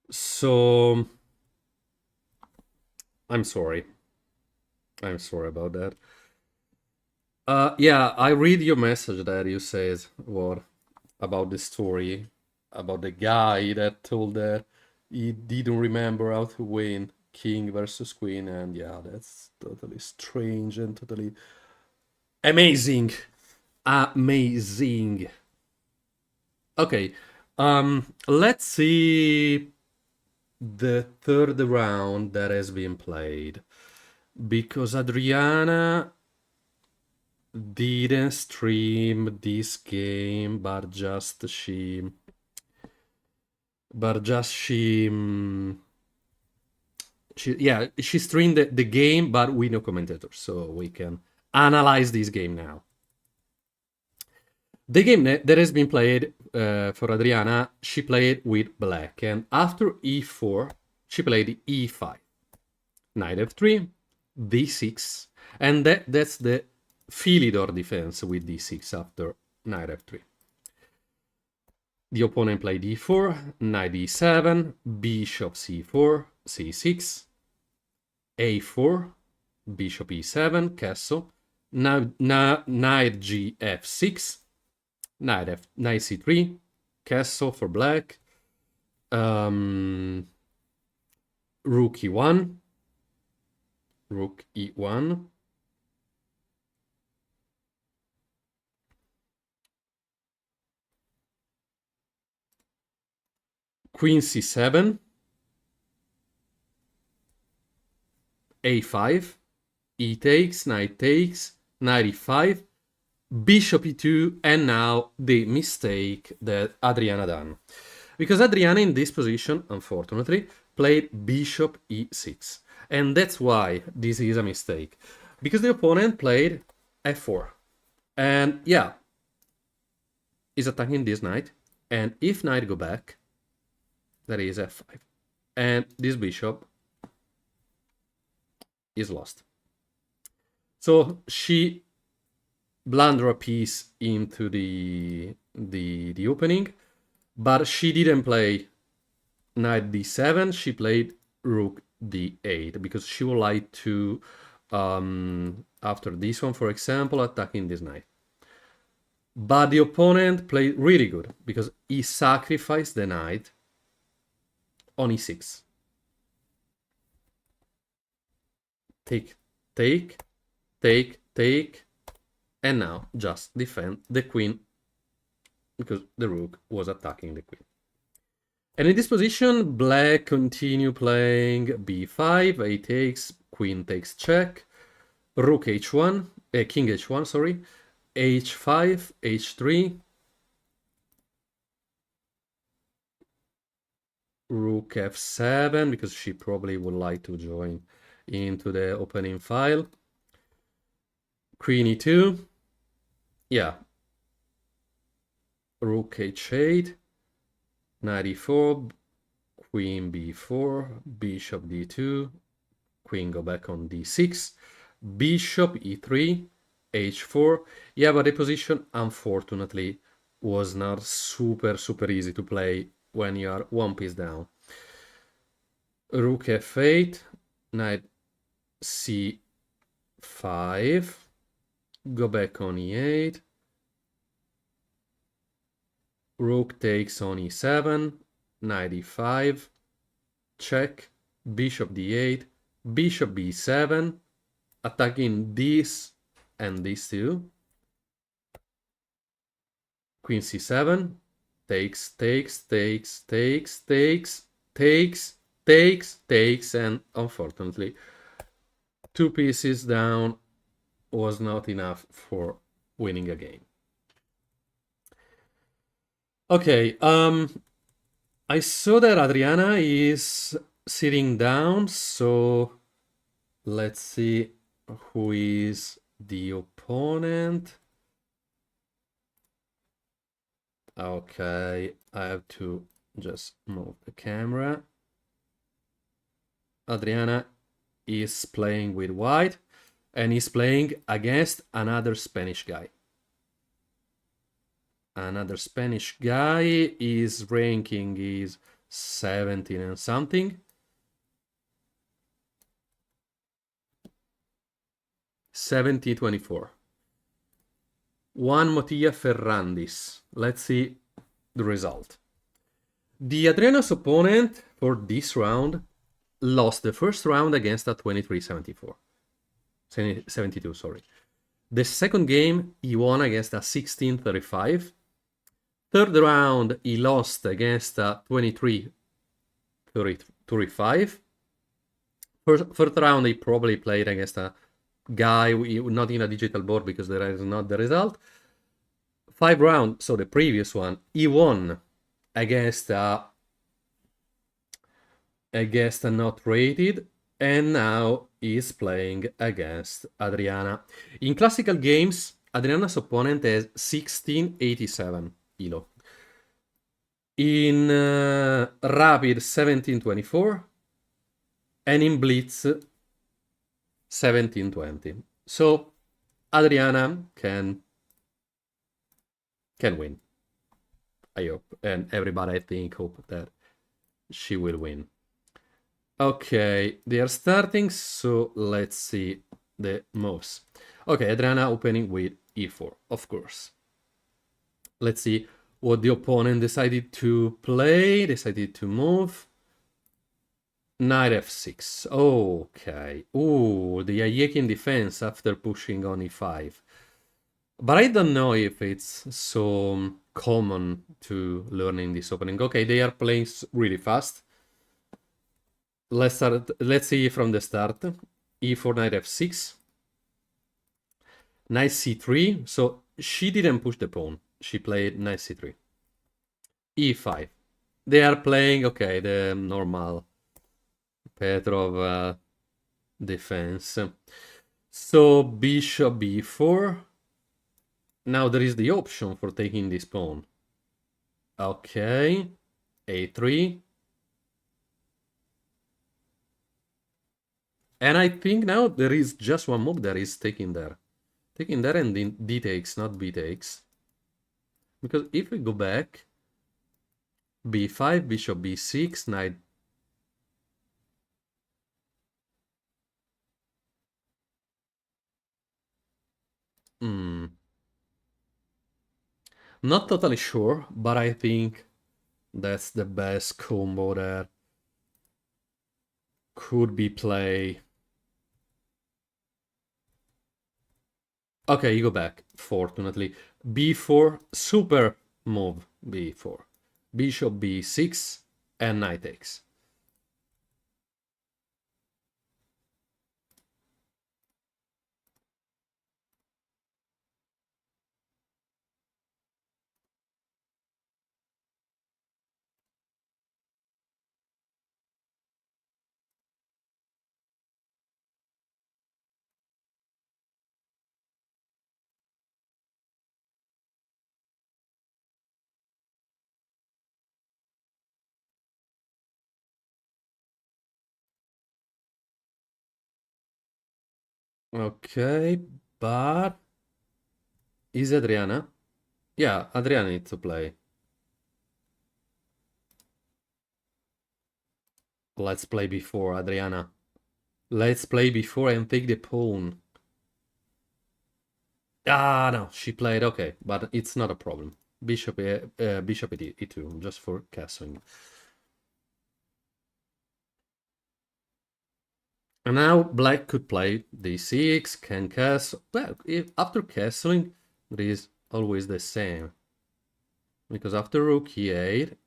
So I'm sorry. I'm sorry about that. Yeah, I read your message that you said what about the story about the guy that told that he didn't remember how to win king versus queen, and yeah, that's totally strange and totally amazing. Amazing. Okay, let's see the third round that has been played because Adriana didn't stream this game, she streamed the game, but with no commentator, so we can analyze this game now. The game that has been played for Adriana, she played with black, and after e4, she played e5, knight f3, d6, and that's the Philidor defense with d6 after knight f3. The opponent played d4, knight d7, bishop c4, c6, a4, bishop e7, castle, knight g f6, knight c3, castle for black, rook e1, rook e1, queen c7, a5, e takes, knight e5, bishop e2, and now the mistake that Adriana done. Because Adriana in this position, unfortunately, played bishop e6. And that's why this is a mistake. Because the opponent played f4. And yeah, is attacking this knight. And if knight go back, that is f5. And this bishop is lost. So she blundered a piece into the opening, but she didn't play knight d7, she played rook d8 because she would like to, after this one, for example, attacking this knight. But the opponent played really good because he sacrificed the knight on e6. Take, take, take, take, and now just defend the queen because the rook was attacking the queen. And in this position, black continue playing b5, a takes, queen takes check, rook h1, king h1, sorry, h5, h3, rook f7, because she probably would like to join into the opening file, queen e2, yeah, rook h8, knight e4, queen b4, bishop d2, queen go back on d6, bishop e3, h4. Yeah, but the position, unfortunately, was not super easy to play when you are one piece down. Rook f8, knight c5, go back on e8, rook takes on e7, knight e5, check, bishop d8, bishop b7, attacking this and this too. Queen c7, takes, takes, takes, takes, takes, takes, takes, takes, and unfortunately, two pieces down was not enough for winning a game. Okay, I saw that Adriana is sitting down, so let's see who is the opponent. Okay, I have to just move the camera. Adriana is playing with white and is playing against another Spanish guy. Another Spanish guy, his ranking is 17 and something. 70-24. One Motilla Ferrandis. Let's see the result. The Adriana's opponent for this round lost the first round against a 23-74. 72, sorry. The second game, he won against a 16-35. Third round, he lost against a 23-35. First round, he probably played against a guy not in a digital board because there is not the result. 5 round, so the previous one, he won against a not rated, and now he's playing against Adriana. In classical games, Adriana's opponent is 1687 elo. In rapid 1724, and in blitz 1720. So Adriana can win. I hope, and everybody I think hope that she will win. Okay, they are starting, so let's see the moves. Okay, Adriana opening with e4, of course. Let's see what the opponent decided to play, decided to move. Knight f6. Okay. Ooh, the Ayekin defense after pushing on e5. But I don't know if it's so common to learning this opening. Okay, they are playing really fast. Let's see from the start. E4, knight f6. Knight c3. So she didn't push the pawn. She played knight c3. e5. They are playing, okay, the normal Petrov defense. So bishop b4. Now there is the option for taking this pawn. Okay, a3. And I think now there is just one move that is taking there. Taking there and then d takes, not b takes. Because if we go back, b5, bishop b6, knight. Not totally sure, but I think that's the best combo that could be played. Okay, you go back, fortunately. b4, super move, b4. Bishop b6, and knight takes. Okay, but is Adriana? Yeah, Adriana needs to play. Let's play before, Adriana. Let's play before and take the pawn. Ah, no, she played, okay, but it's not a problem. Bishop e2, just for castling. And now black could play d6, can castle. Well, after castling, it is always the same. Because after rook e8,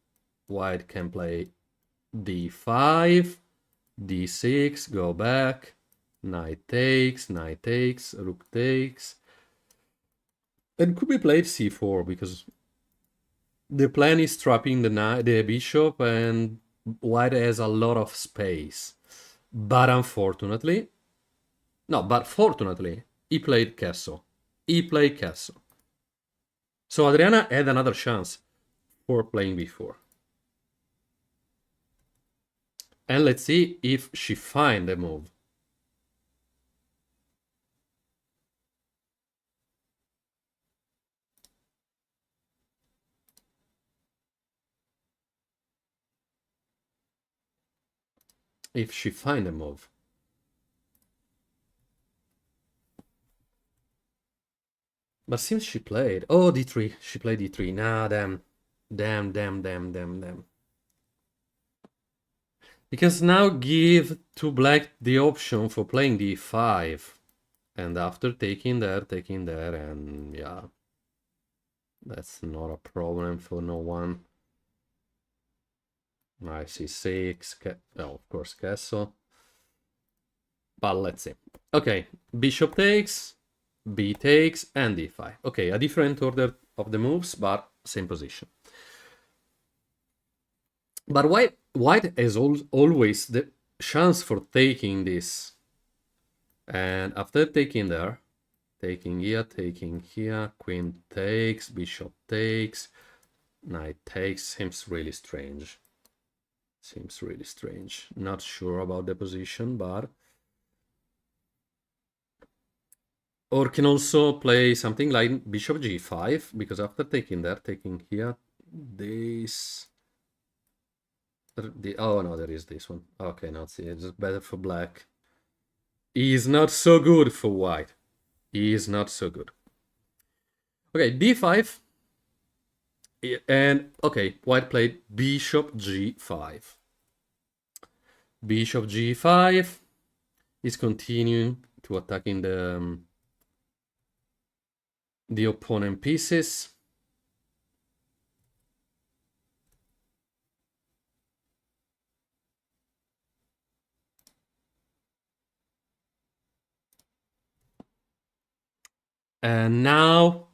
white can play d5, d6, go back, knight takes, rook takes. And could be played c4, because the plan is trapping the bishop, and white has a lot of space. But unfortunately, no, but fortunately, he played castle. He played castle. So Adriana had another chance for playing before. And let's see if she finds the move. if she find a move. But since she played... Oh, d3. She played d3. Nah, damn. Damn. Because now give to black the option for playing d5. And after taking there, and yeah. That's not a problem for no one. I see 6. Oh, of course, castle. But let's see. Okay, bishop takes, b takes, and d5. Okay, a different order of the moves, but same position. But white has always the chance for taking this. And after taking there, taking here, queen takes, bishop takes, knight takes, seems really strange. Not sure about the position, but... Or can also play something like bishop g5, because after taking there, taking here, this... Oh no, there is this one. Okay, now see, it's better for black. He is not so good for white. He is not so good. Okay, d5. And, okay, white played bishop g5. Bishop g5 is continuing to attacking the opponent pieces. And now...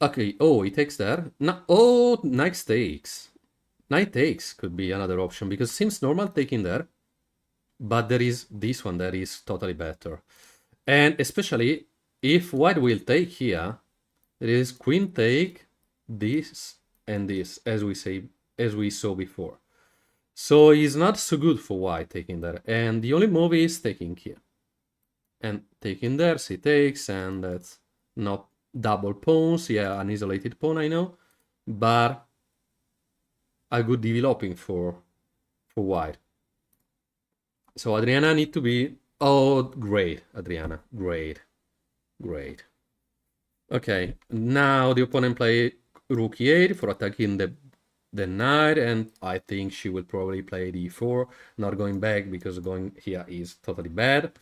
Okay, oh, he takes there. No, oh, knight takes. Knight takes could be another option, because seems normal taking there. But there is this one that is totally better. And especially if white will take here, there is queen take, this and this, as we saw before. So it's not so good for white taking there. And the only move is taking here. And taking there, she takes, and that's not double pawns. Yeah, an isolated pawn, I know. But a good developing for white. So Adriana need to be... Oh, great, Adriana. Great. Okay, now the opponent play rook e8 for attacking the knight, and I think she will probably play d4, not going back, because going here is totally bad.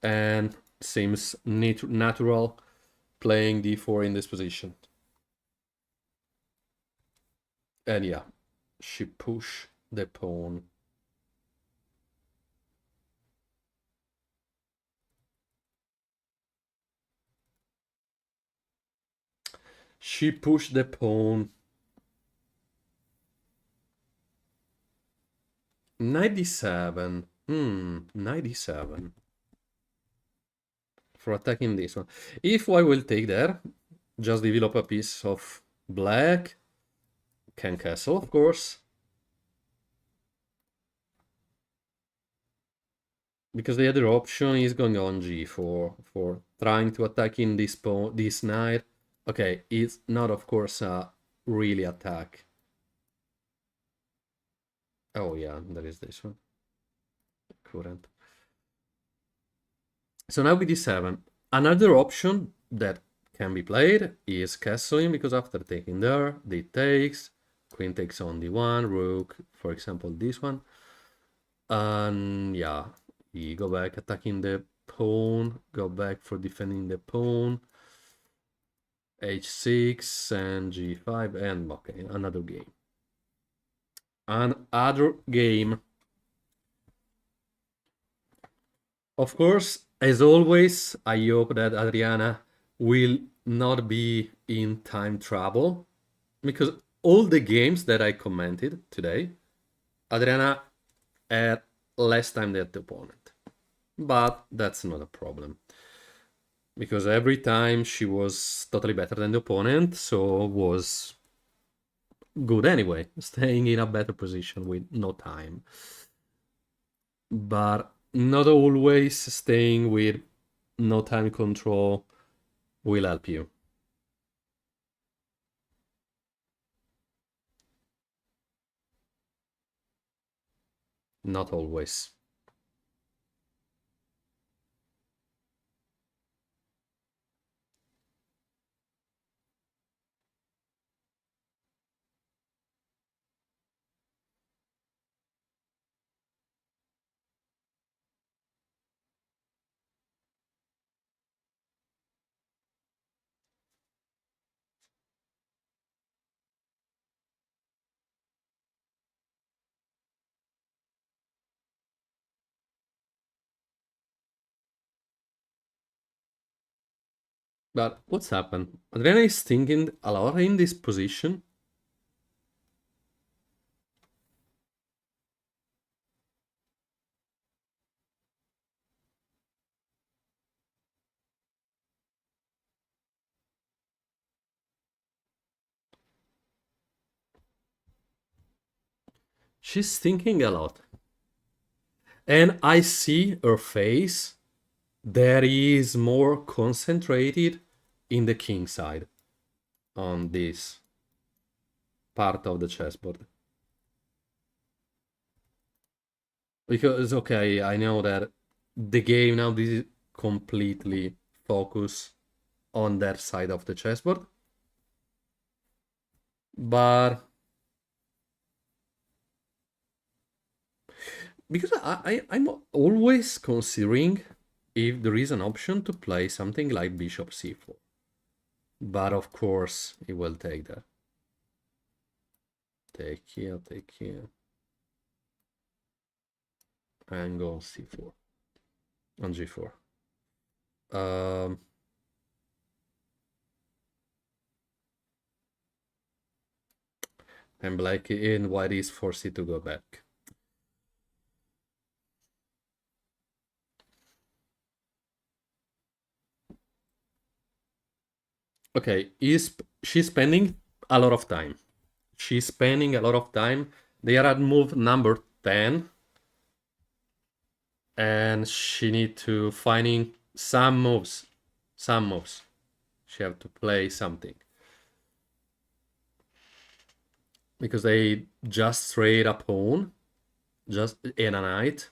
And seems natural playing d4 in this position. And yeah, she push the pawn. She pushed the pawn. 97. 97. For attacking this one. If I will take there, just develop a piece of black. Can castle, of course. Because the other option is going on g4 for trying to attack in this pawn, this knight. Okay, it's not, of course, a really attack. Oh yeah, there is this one. Couldn't. So now with d7, another option that can be played is castling, because after taking there, d takes, queen takes on d1, rook, for example, this one. And yeah, you go back attacking the pawn, go back for defending the pawn, h6 and g5, and okay, another game. Another game. Of course, as always, I hope that Adriana will not be in time trouble, because all the games that I commented today, Adriana had less time than the opponent. But that's not a problem, because every time she was totally better than the opponent, so was good anyway, staying in a better position with no time. But not always staying with no time control will help you. Not always. But what's happened? Adriana is thinking a lot in this position. She's thinking a lot. And I see her face that is more concentrated in the king side on this part of the chessboard. Because, okay, I know that the game now this is completely focused on that side of the chessboard. But because I'm always considering if there is an option to play something like bishop c4. But of course, it will take that. Take here, and go on c4, on g4. And black and white is forced to go back. Okay, she's spending a lot of time. She's spending a lot of time. They are at move number 10. And she need to finding some moves. Some moves. She have to play something. Because they just trade a pawn. Just in a knight.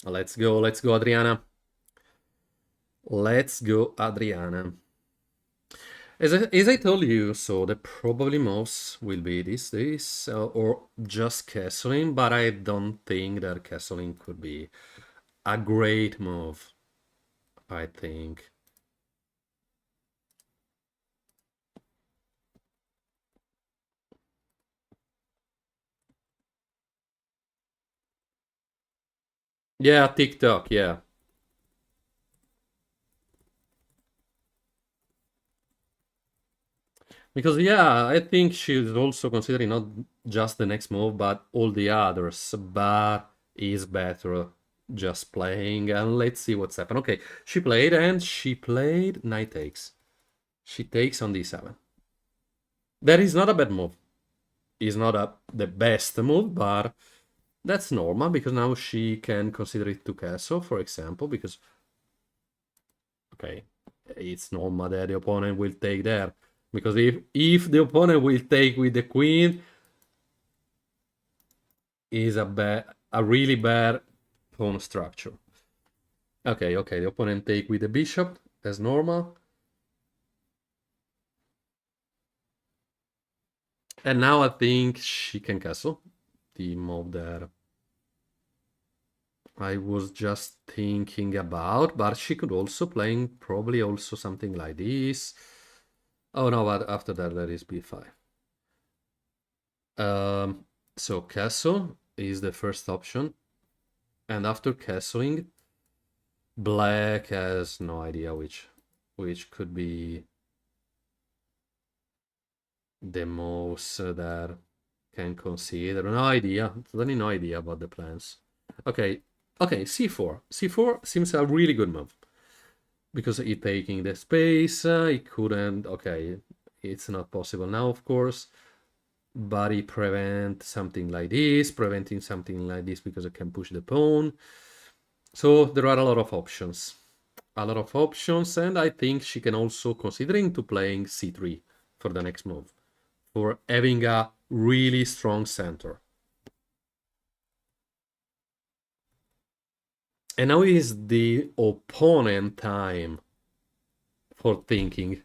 Let's go, Adriana. Let's go, Adriana. As I told you, so the probably moves will be this, or just castling, but I don't think that castling could be a great move, I think. Yeah, TikTok, yeah. Because, yeah, I think she's also considering not just the next move, but all the others. But is better just playing, and let's see what's happened. Okay, she played, and she played knight takes. She takes on d7. That is not a bad move. It's not the best move, but that's normal, because now she can consider it to castle, for example, because... Okay, it's normal that the opponent will take there. Because if the opponent will take with the queen, is a really bad pawn structure. Okay, the opponent take with the bishop, that's normal. And now I think she can castle the move that I was just thinking about, but she could also playing probably also something like this. Oh no, but after that there is b5. So castle is the first option, and after castling, black has no idea which could be the most that can consider. No idea, totally no idea about the plans. Okay, c4. c4 seems a really good move because it taking the space. It couldn't. Okay, it's not possible now, of course. But it prevent something like this, preventing something like this because it can push the pawn. So there are a lot of options. a lot of options, and I think she can also considering to playing c3 for the next move, for having a really strong center. And now is the opponent time for thinking.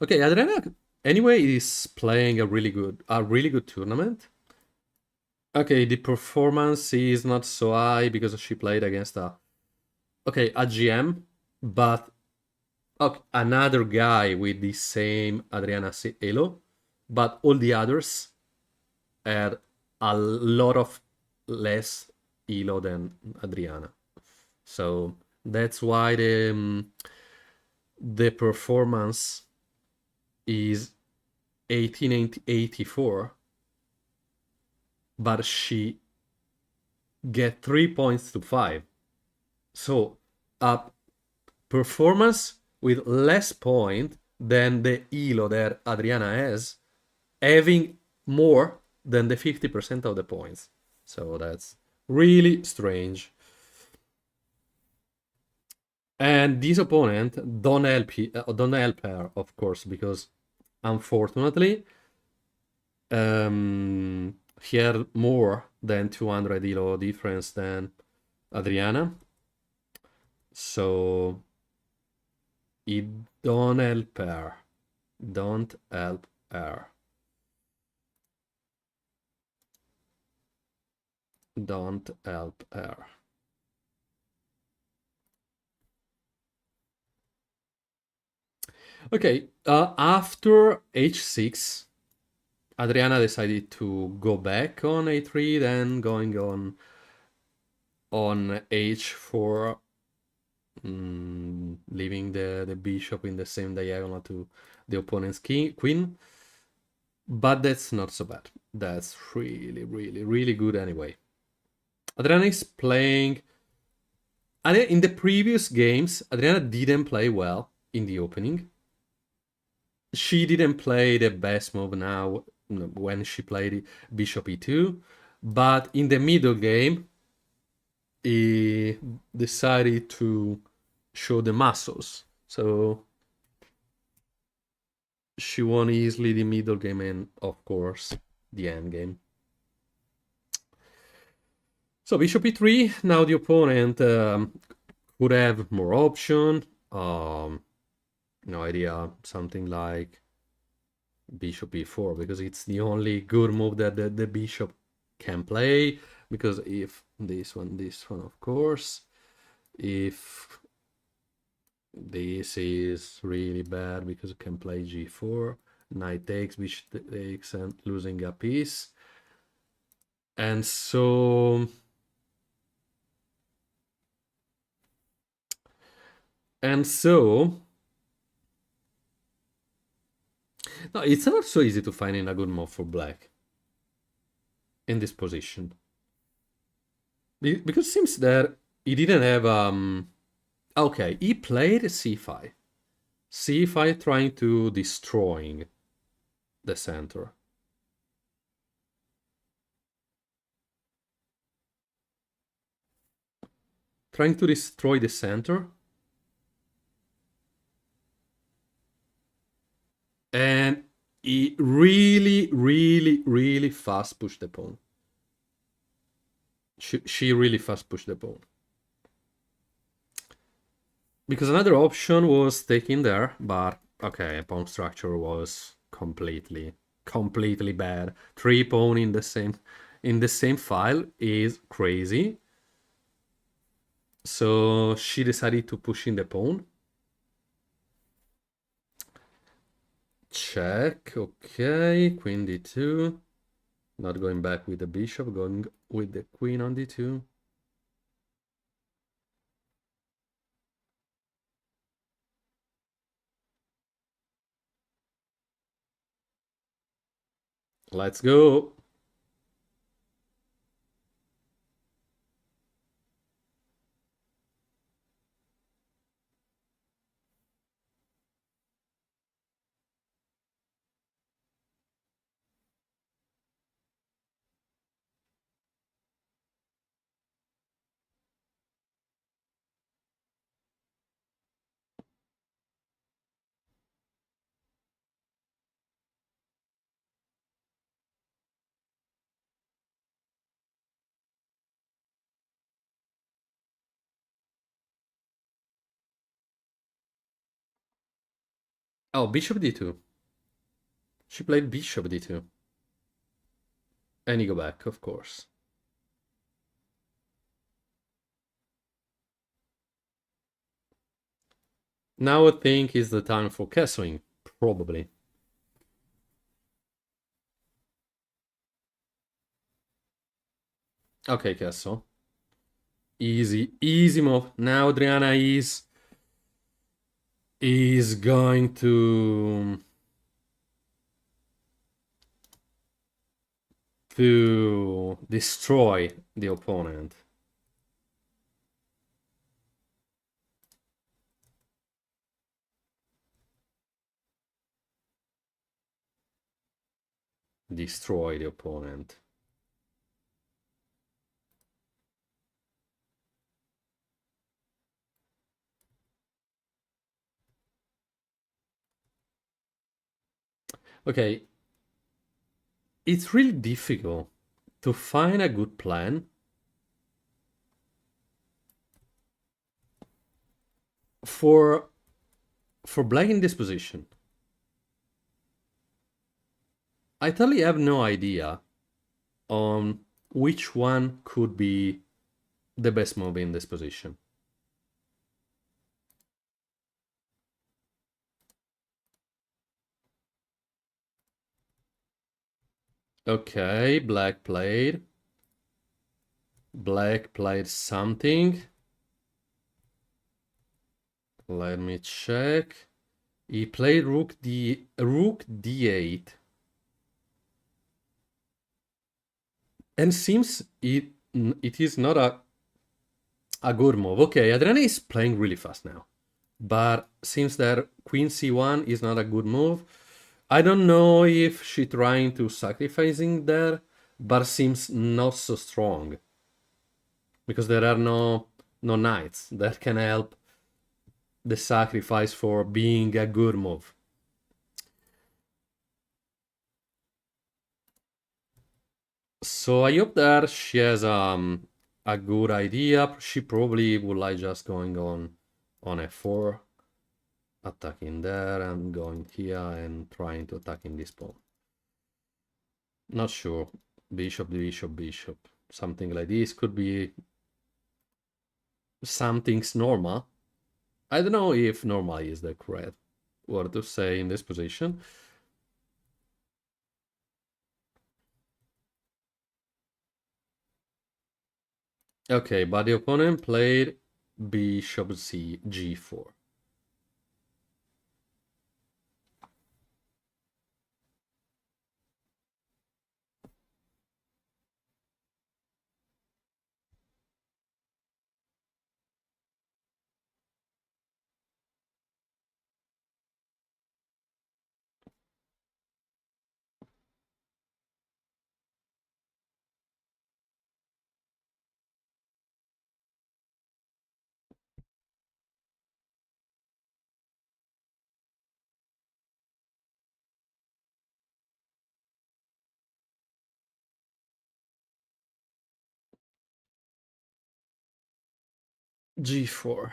Okay, Adriana anyway is playing a really good tournament. Okay, the performance is not so high because she played against a GM, but another guy with the same Adriana Elo, but all the others had a lot of less Elo than Adriana. So that's why the performance is 1884, but she get 3 points to 5. So a performance with less point than the Elo that Adriana has, having more than the 50% of the points. So that's really strange. And this opponent don't help her, of course, because unfortunately, he had more than 200 Elo difference than Adriana. So it don't help her. Don't help her. Don't help her. Okay, after h6, Adriana decided to go back on a3, then going on h4, leaving the bishop in the same diagonal to the opponent's queen. But that's not so bad. That's really, really, really good anyway. Adriana is playing... In the previous games, Adriana didn't play well in the opening. She didn't play the best move now when she played bishop e2, but in the middle game, he decided to show the muscles. So she won easily the middle game and, of course, the end game. So bishop e3, now the opponent could have more option. No idea, something like bishop e4, because it's the only good move that the bishop can play. Because if this one, of course, if this is really bad because it can play g4, knight takes, bishop takes, and losing a piece. And so... No, it's not so easy to find in a good move for black in this position. Because it seems that he didn't have... Okay, he played c5. c5 trying to destroying the center. Trying to destroy the center. And he really, really, really fast pushed the pawn. She really fast pushed the pawn. Because another option was taking there, but okay, pawn structure was completely bad. 3 pawn in the same file is crazy. So she decided to push in the pawn. Check, okay, queen d2. Not going back with the bishop, going with the queen on d2. Let's go. Oh, bishop d2. She played bishop d2. And you go back, of course. Now I think is the time for castling, probably. Okay, castle. Easy, easy move. Now Adriana is going to destroy the opponent. Destroy the opponent. Okay, it's really difficult to find a good plan for black in this position. I totally have no idea on which one could be the best move in this position. Okay, black played something. Let me check. He played rook d8. And seems it is not a good move. Okay, Adriana is playing really fast now. But seems that queen c1 is not a good move. I don't know if she trying to sacrificing there, but seems not so strong. Because there are no knights that can help the sacrifice for being a good move. So I hope that she has a good idea. She probably would like just going on f4, attacking there and going here and trying to attack in this pawn. Not sure. Bishop, bishop, bishop. Something like this could be something's normal. I don't know if normal is the correct word to say in this position. Okay, but the opponent played bishop g4. g4.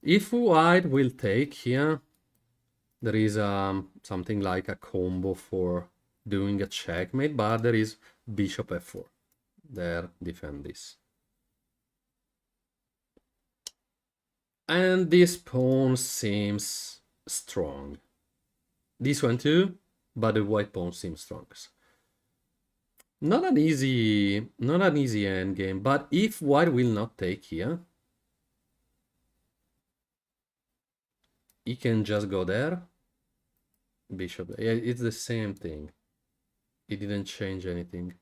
If white will take here, there is something like a combo for doing a checkmate, but there is bishop f4. There, defend this. And this pawn seems strong. This one too, but the white pawn seems strongest. Not an easy endgame, but if white will not take here, he can just go there. Bishop, it's the same thing. It didn't change anything.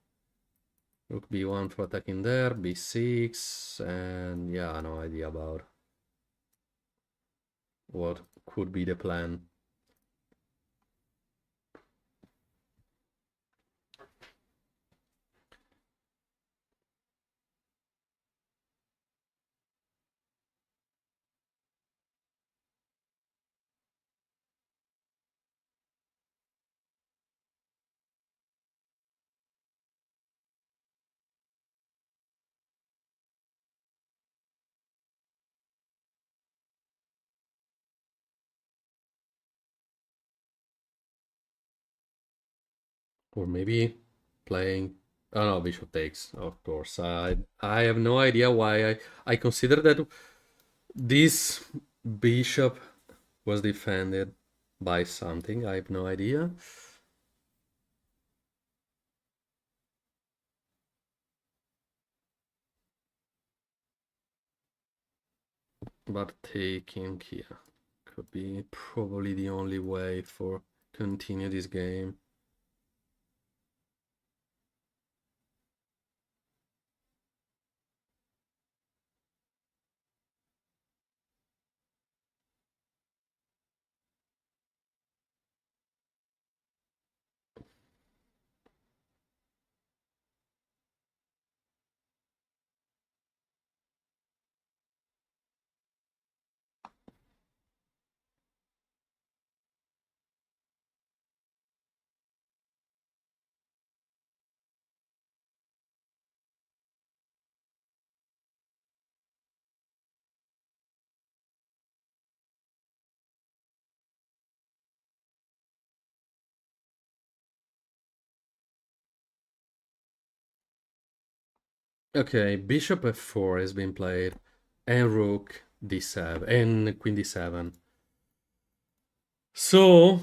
Rook b1 for attacking there, b6, and yeah, no idea about what could be the plan. Or maybe playing... Oh no, bishop takes, of course. I have no idea why I consider that this bishop was defended by something. I have no idea. But taking here could be probably the only way for continue this game. Okay, bishop f4 has been played, and rook d7, and queen d7. So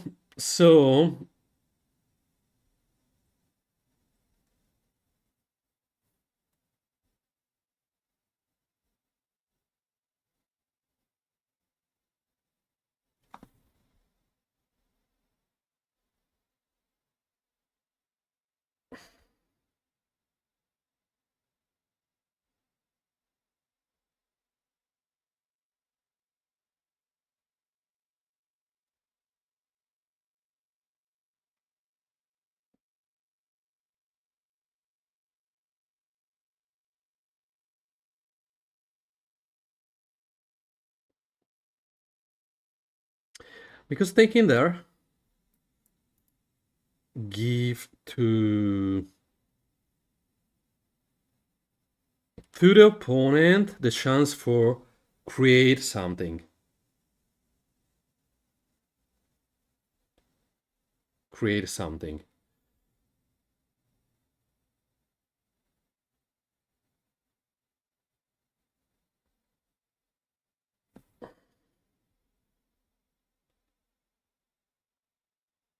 because taking there give to the opponent the chance for create something. Create something.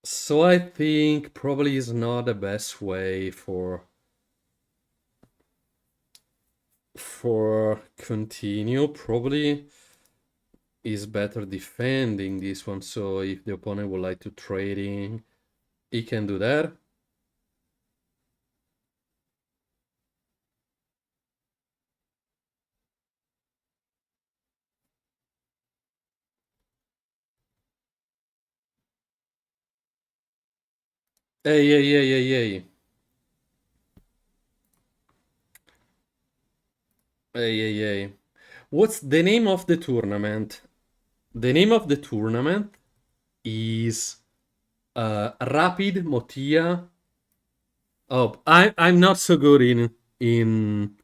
So I think probably is not the best way for continue. Probably is better defending this one. So if the opponent would like to trading, he can do that. Hey, hey, hey, hey, hey. Hey, hey, hey. What's the name of the tournament? The name of the tournament is Rapid Motilla. Oh, I'm not so good in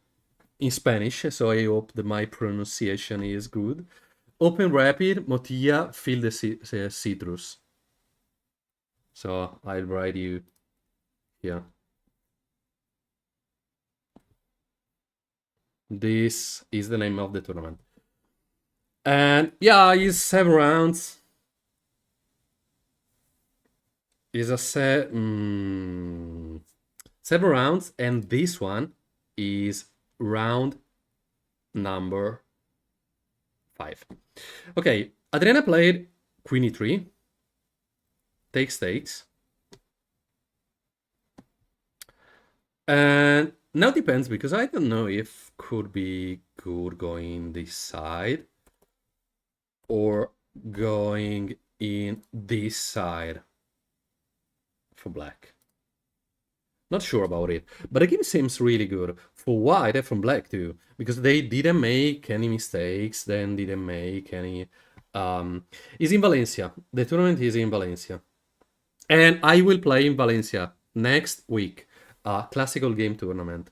Spanish, so I hope that my pronunciation is good. Open Rapid Motilla Fill the Citrus. So I'll write you here. This is the name of the tournament. And yeah, it's 7 rounds. It's a 7 rounds, and this one is round number 5. Okay, Adriana played Queen e3, takes. And now depends, because I don't know if could be good going this side or going in this side for black. Not sure about it, but the game seems really good for white and from black too, because they didn't make any mistakes, then didn't make any... It's in Valencia. The tournament is in Valencia. And I will play in Valencia next week. A classical game tournament.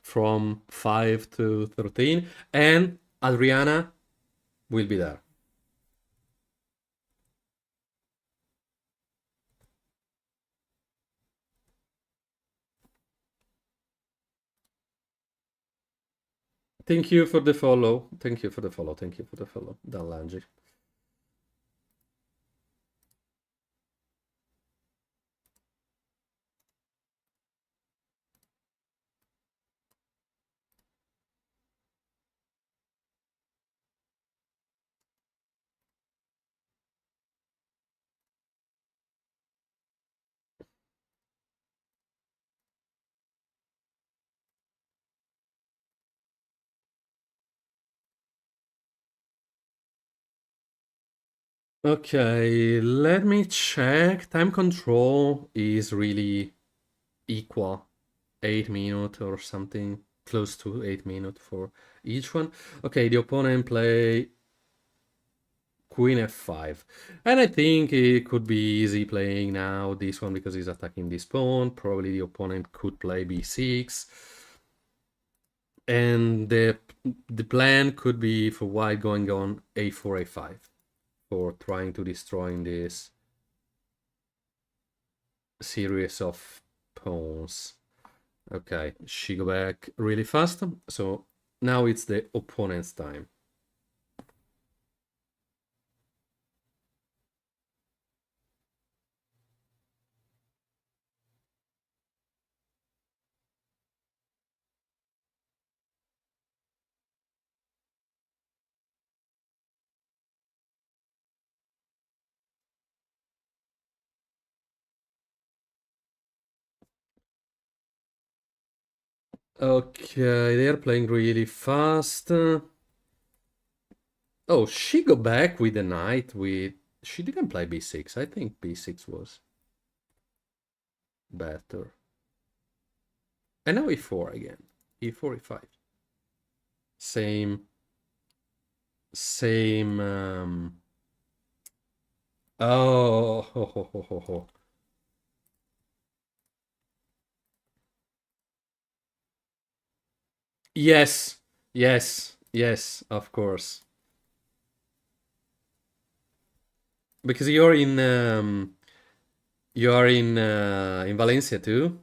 From 5 to 13. And Adriana will be there. Thank you for the follow. Thank you for the follow. Thank you for the follow. Dan Langi. Okay, let me check. Time control is really equal. 8 minutes or something, close to 8 minutes for each one. Okay, the opponent play Queen f5. And I think it could be easy playing now this one because he's attacking this pawn. Probably the opponent could play b6. And the plan could be for white going on a4, a5 for trying to destroy this series of pawns. Okay, she go back really fast. So now it's the opponent's time. Okay, they are playing really fast. Oh, she go back with the knight with... She didn't play b6. I think b6 was better. And now e4 again. e4, e5. Same... Oh, ho, ho, ho, ho, ho. Yes, yes, yes, of course. Because you're in Valencia too.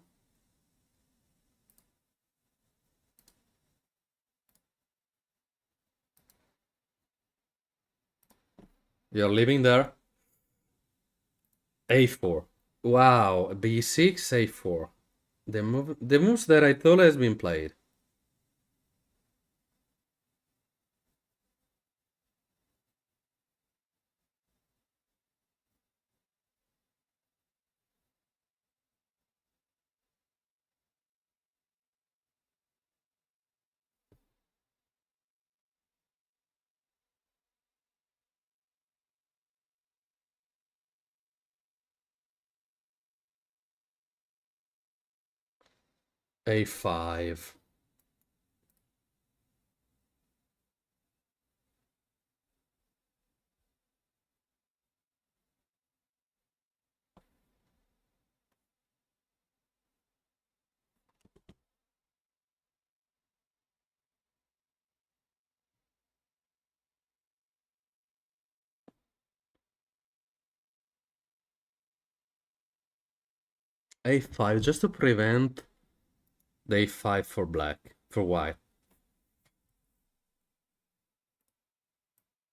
You're living there. a4. Wow, b6, a4. The moves that I thought has been played. a5. a5 just to prevent the a5 for black, for white.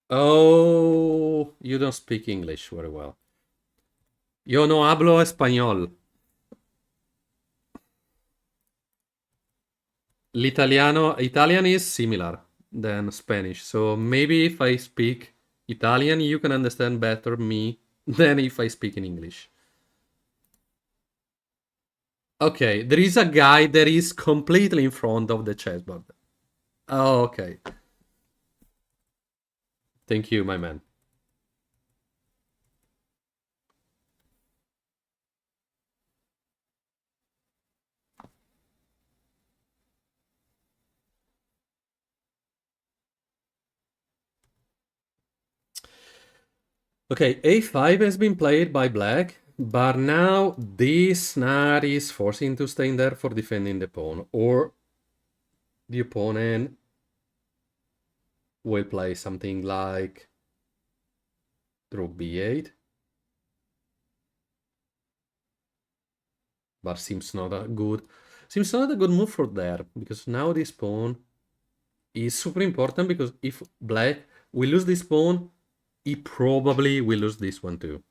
Oh, you don't speak English very well. Yo no hablo español. Italian is similar than Spanish. So maybe if I speak Italian, you can understand better me than if I speak in English. Okay, there is a guy that is completely in front of the chessboard. Oh, okay. Thank you, my man. Okay, a5 has been played by black, but now this knight is forcing to stay in there for defending the pawn, or the opponent will play something like rook b8. But seems not a good move for there, because now this pawn is super important, because if black will lose this pawn, he probably will lose this one too,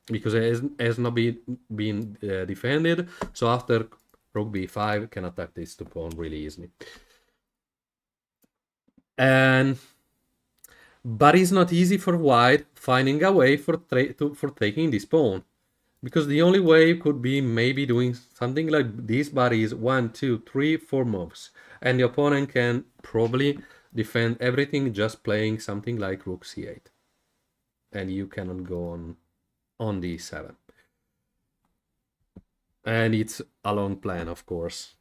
because it has not been defended. So after rook b5 can attack this two pawn really easily. But it's not easy for white finding a way for taking this pawn, because the only way could be maybe doing something like this, but is 1, 2, 3, 4 moves, and the opponent can probably defend everything just playing something like rook c8, and you cannot go on d7. And it's a long plan, of course.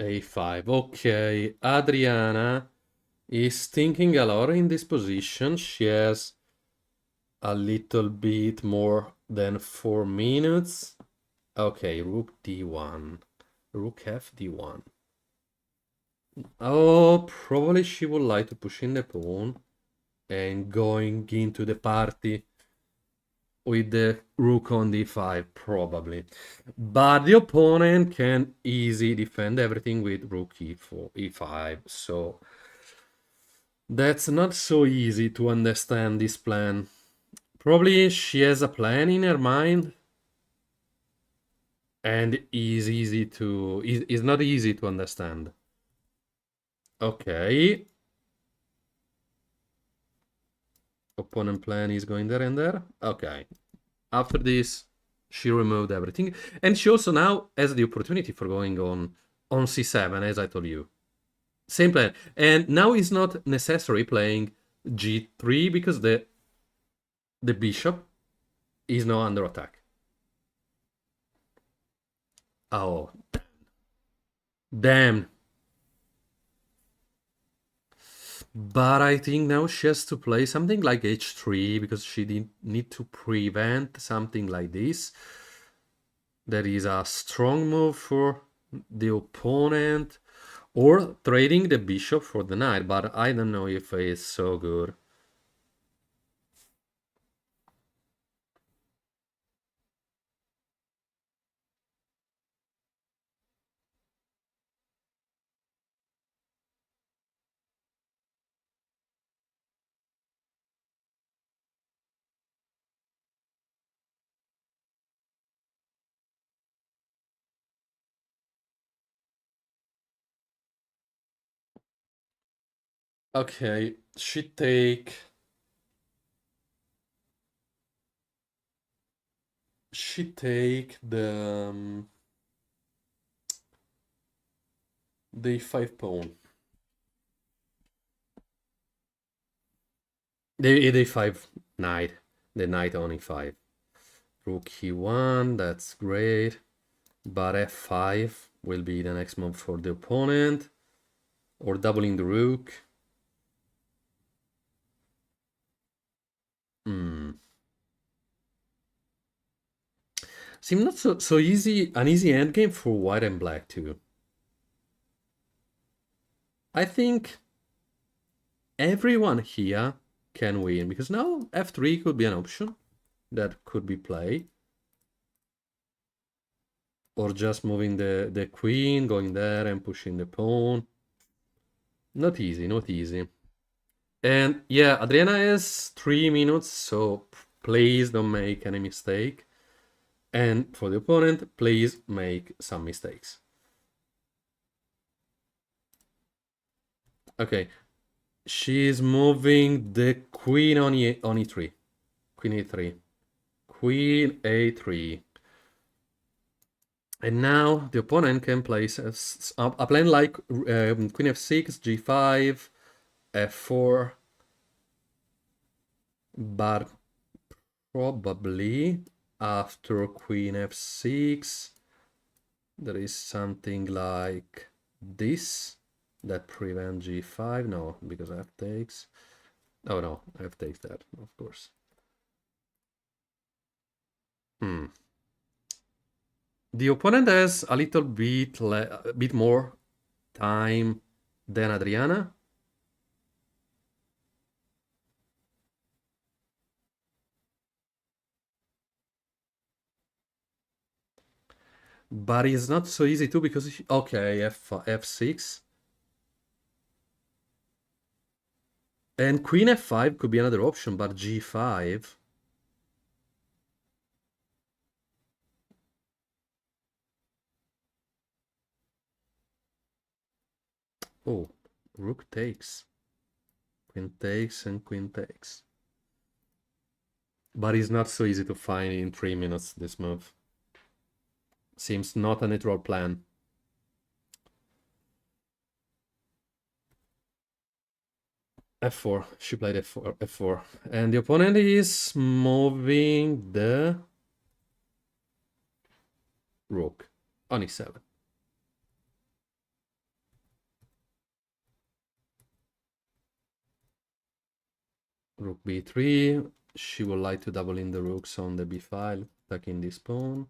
a5. Okay, Adriana is thinking a lot in this position. She has a little bit more than 4 minutes. Okay, rook d1. Rook f d1. Oh, probably she would like to push in the pawn and going into the party with the rook on d5, probably. But the opponent can easily defend everything with rook e4, e5, so that's not so easy to understand this plan. Probably she has a plan in her mind, and is not easy to understand. Okay. Opponent plan is going there and there. Okay. After this, she removed everything. And she also now has the opportunity for going on c7, as I told you. Same plan. And now it's not necessary playing g3, because the bishop is now under attack. Oh, damn. But I think now she has to play something like h3, because she need to prevent something like this. That is a strong move for the opponent, or trading the bishop for the knight, but I don't know if it's so good. Okay, she take the 5 pawn. The 5 knight. The knight on e5. Rook e1, that's great. But f5 will be the next move for the opponent. Or doubling the rook. Seems not so easy, an easy endgame for white and black too. I think everyone here can win, because now f3 could be an option that could be played. Or just moving the queen, going there and pushing the pawn. Not easy, not easy. And yeah, Adriana has 3 minutes, so please don't make any mistake. And for the opponent, please make some mistakes. Okay. She's moving the queen on e3. Queen e3. Queen a3. And now the opponent can place a plan like queen f6, g5, f4. But probably after queen f6, there is something like this that prevents g5. No, because f takes. Oh no, f takes that, of course. The opponent has a little bit more time than Adriana. But it's not so easy too because okay, f6. And queen f5 could be another option, but g5. Oh, rook takes. Queen takes and queen takes. But it's not so easy to find in 3 minutes, this move. Seems not a natural plan. f4. She played f4. And the opponent is moving the rook on e7. Rook b3. She would like to double in the rooks on the b file, attacking this pawn.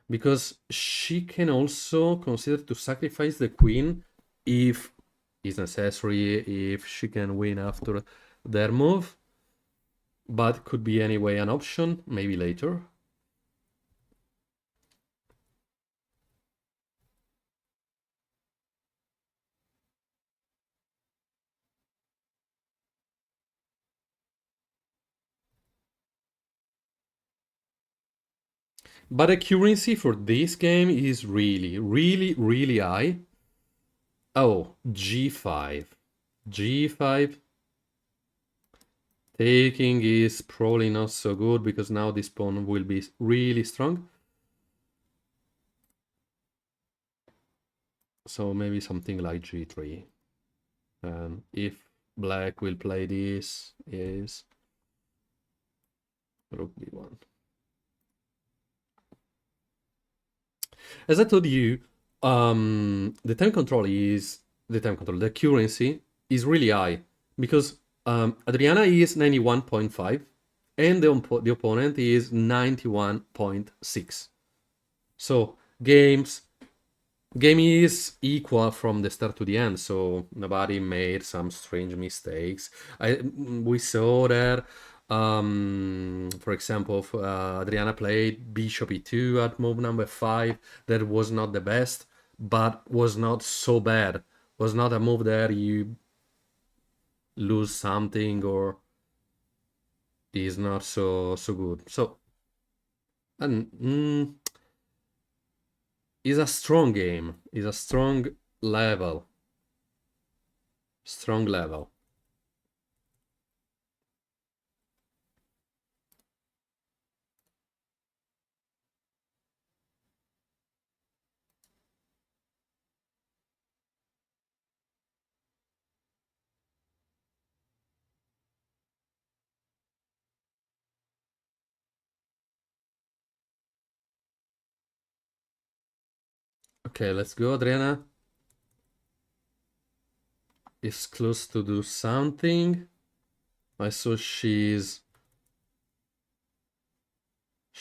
Because she can also consider to sacrifice the queen if it's necessary, if she can win after their move. But could be anyway an option, maybe later. But accuracy for this game is really, really, really high. Oh, g5. g5. Taking is probably not so good because now this pawn will be really strong. So maybe something like g3. And if black will play this, is rook b1. As I told you, the accuracy is really high because Adriana is 91.5 and the opponent is 91.6. So game is equal from the start to the end, so nobody made some strange mistakes. We saw that, for example, Adriana played bishop e2 at move number 5. That was not the best, but was not so bad. Was not a move that you lose something or is not so good. So, and is a strong game. Is a strong level. Strong level. Okay, let's go, Adriana. Is close to do something. I saw she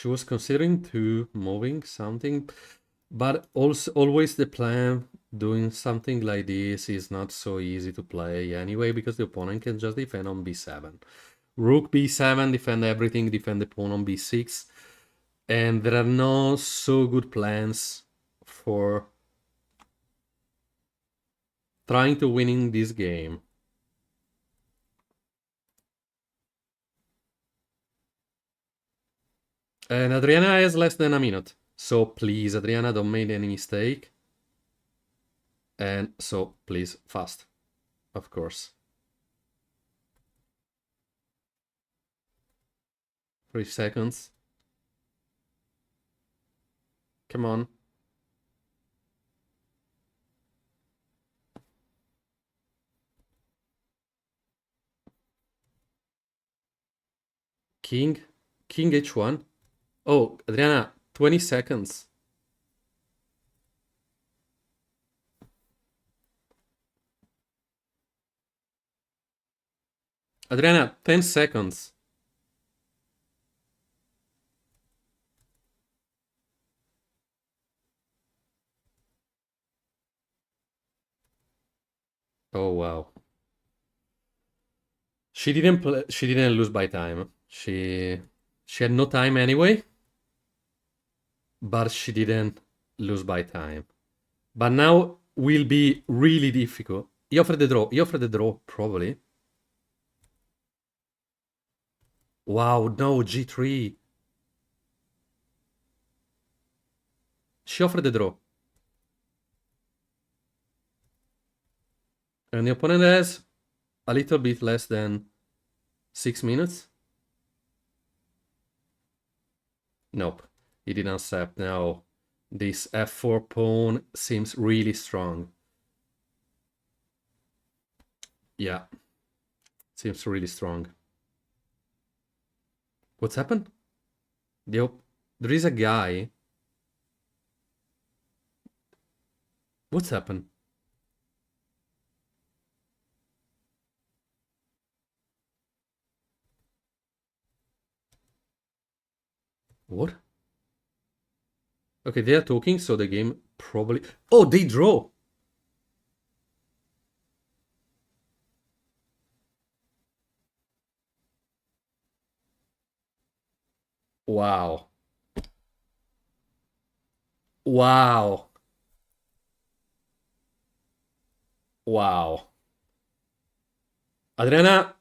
was considering to moving something, but also always the plan doing something like this is not so easy to play anyway because the opponent can just defend on b7. Rook b7, defend everything, defend the pawn on b6, and there are no so good plans for trying to winning this game. And Adriana has less than a minute. So please, Adriana, don't make any mistake. And so please, fast, of course. 3 seconds. Come on. King H1. Oh, Adriana, 20 seconds. Adriana, 10 seconds. Oh wow. She didn't lose by time. She had no time anyway, but she didn't lose by time. But now will be really difficult. He offered the draw, probably. Wow, no, G3. She offered the draw. And the opponent has a little bit less than 6 minutes. Nope, he didn't accept. Now, this f4 pawn seems really strong. Yeah, seems really strong. What's happened? There is a guy. What's happened? What? Okay, they are talking, so the game probably... Oh, they draw! Wow. Wow. Wow. Adriana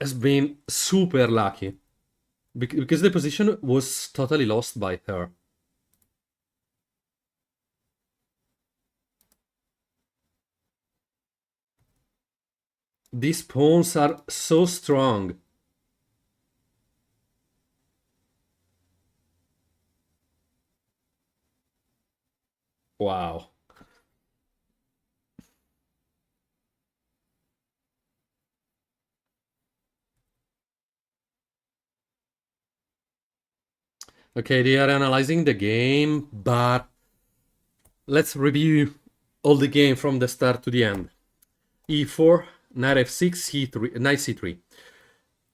has been super lucky. Because the position was totally lost by her. These pawns are so strong. Wow. Okay, they are analyzing the game, but let's review all the game from the start to the end. E4, knight f6, c3, knight c3.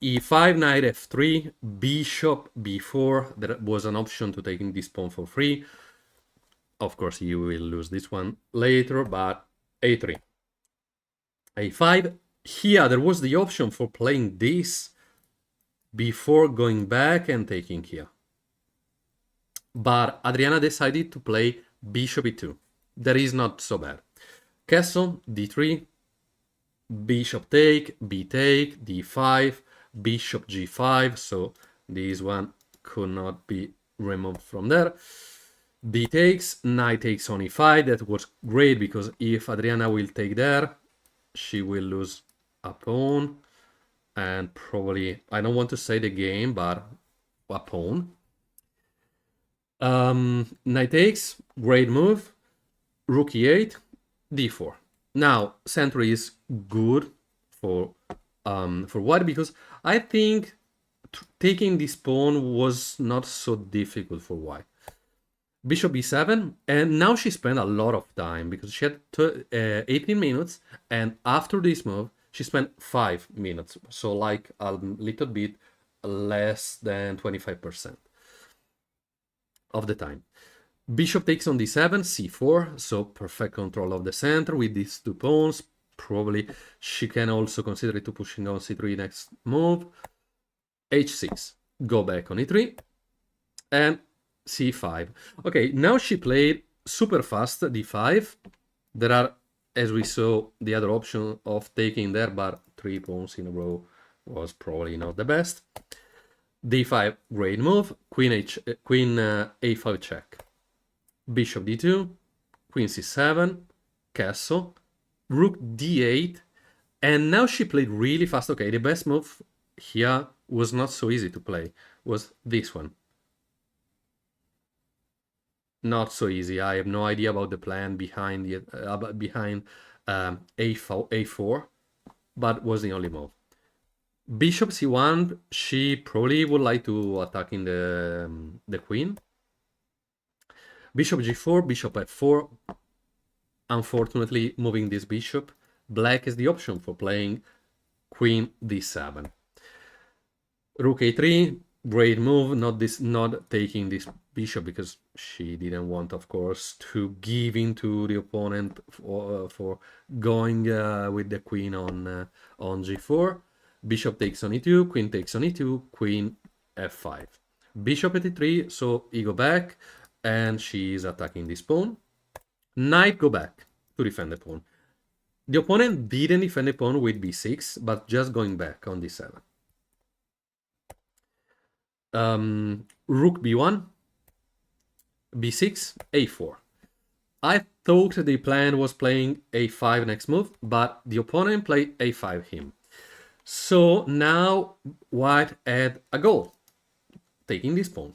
E5, knight f3, bishop b4. There was an option to taking this pawn for free. Of course, you will lose this one later, but a3. a5. Here, there was the option for playing this before going back and taking here. But Adriana decided to play bishop e2. That is not so bad. Castle, d3, bishop take, b take, d5, bishop g5. So this one could not be removed from there. B takes, knight takes on e5. That was great because if Adriana will take there, she will lose a pawn. And probably, I don't want to say the game, but a pawn. Knight takes, great move. Rook e8, d4. Now, center is good for white because I think taking this pawn was not so difficult for white. Bishop b7, and now she spent a lot of time because she had 18 minutes, and after this move, she spent 5 minutes, so like a little bit less than 25% of the time. Bishop takes on d7, c4, so perfect control of the center with these two pawns. Probably she can also consider it to pushing on c3 next move. h6, go back on e3, and c5. Okay, now she played super fast d5. There are, as we saw, the other option of taking there, but 3 pawns in a row was probably not the best. d5, great move. Queen a5 check. Bishop d2, queen c7, castle, rook d8, and now she played really fast. Okay, the best move here was not so easy to play was this one. Not so easy. I have no idea about the plan behind a4, but was the only move. Bishop c1, she probably would like to attack in the queen. Bishop g4, bishop f4. Unfortunately, moving this bishop, black is the option for playing queen d7. Rook a3, great move, not taking this bishop because she didn't want, of course, to give in to the opponent for going with the queen on g4. Bishop takes on e2, queen takes on e2, queen f5. Bishop at e3, so he go back, and she is attacking this pawn. Knight go back to defend the pawn. The opponent didn't defend the pawn with b6, but just going back on d7. Rook b1, b6, a4. I thought the plan was playing a5 next move, but the opponent played a5 him. So now white had a goal, taking this pawn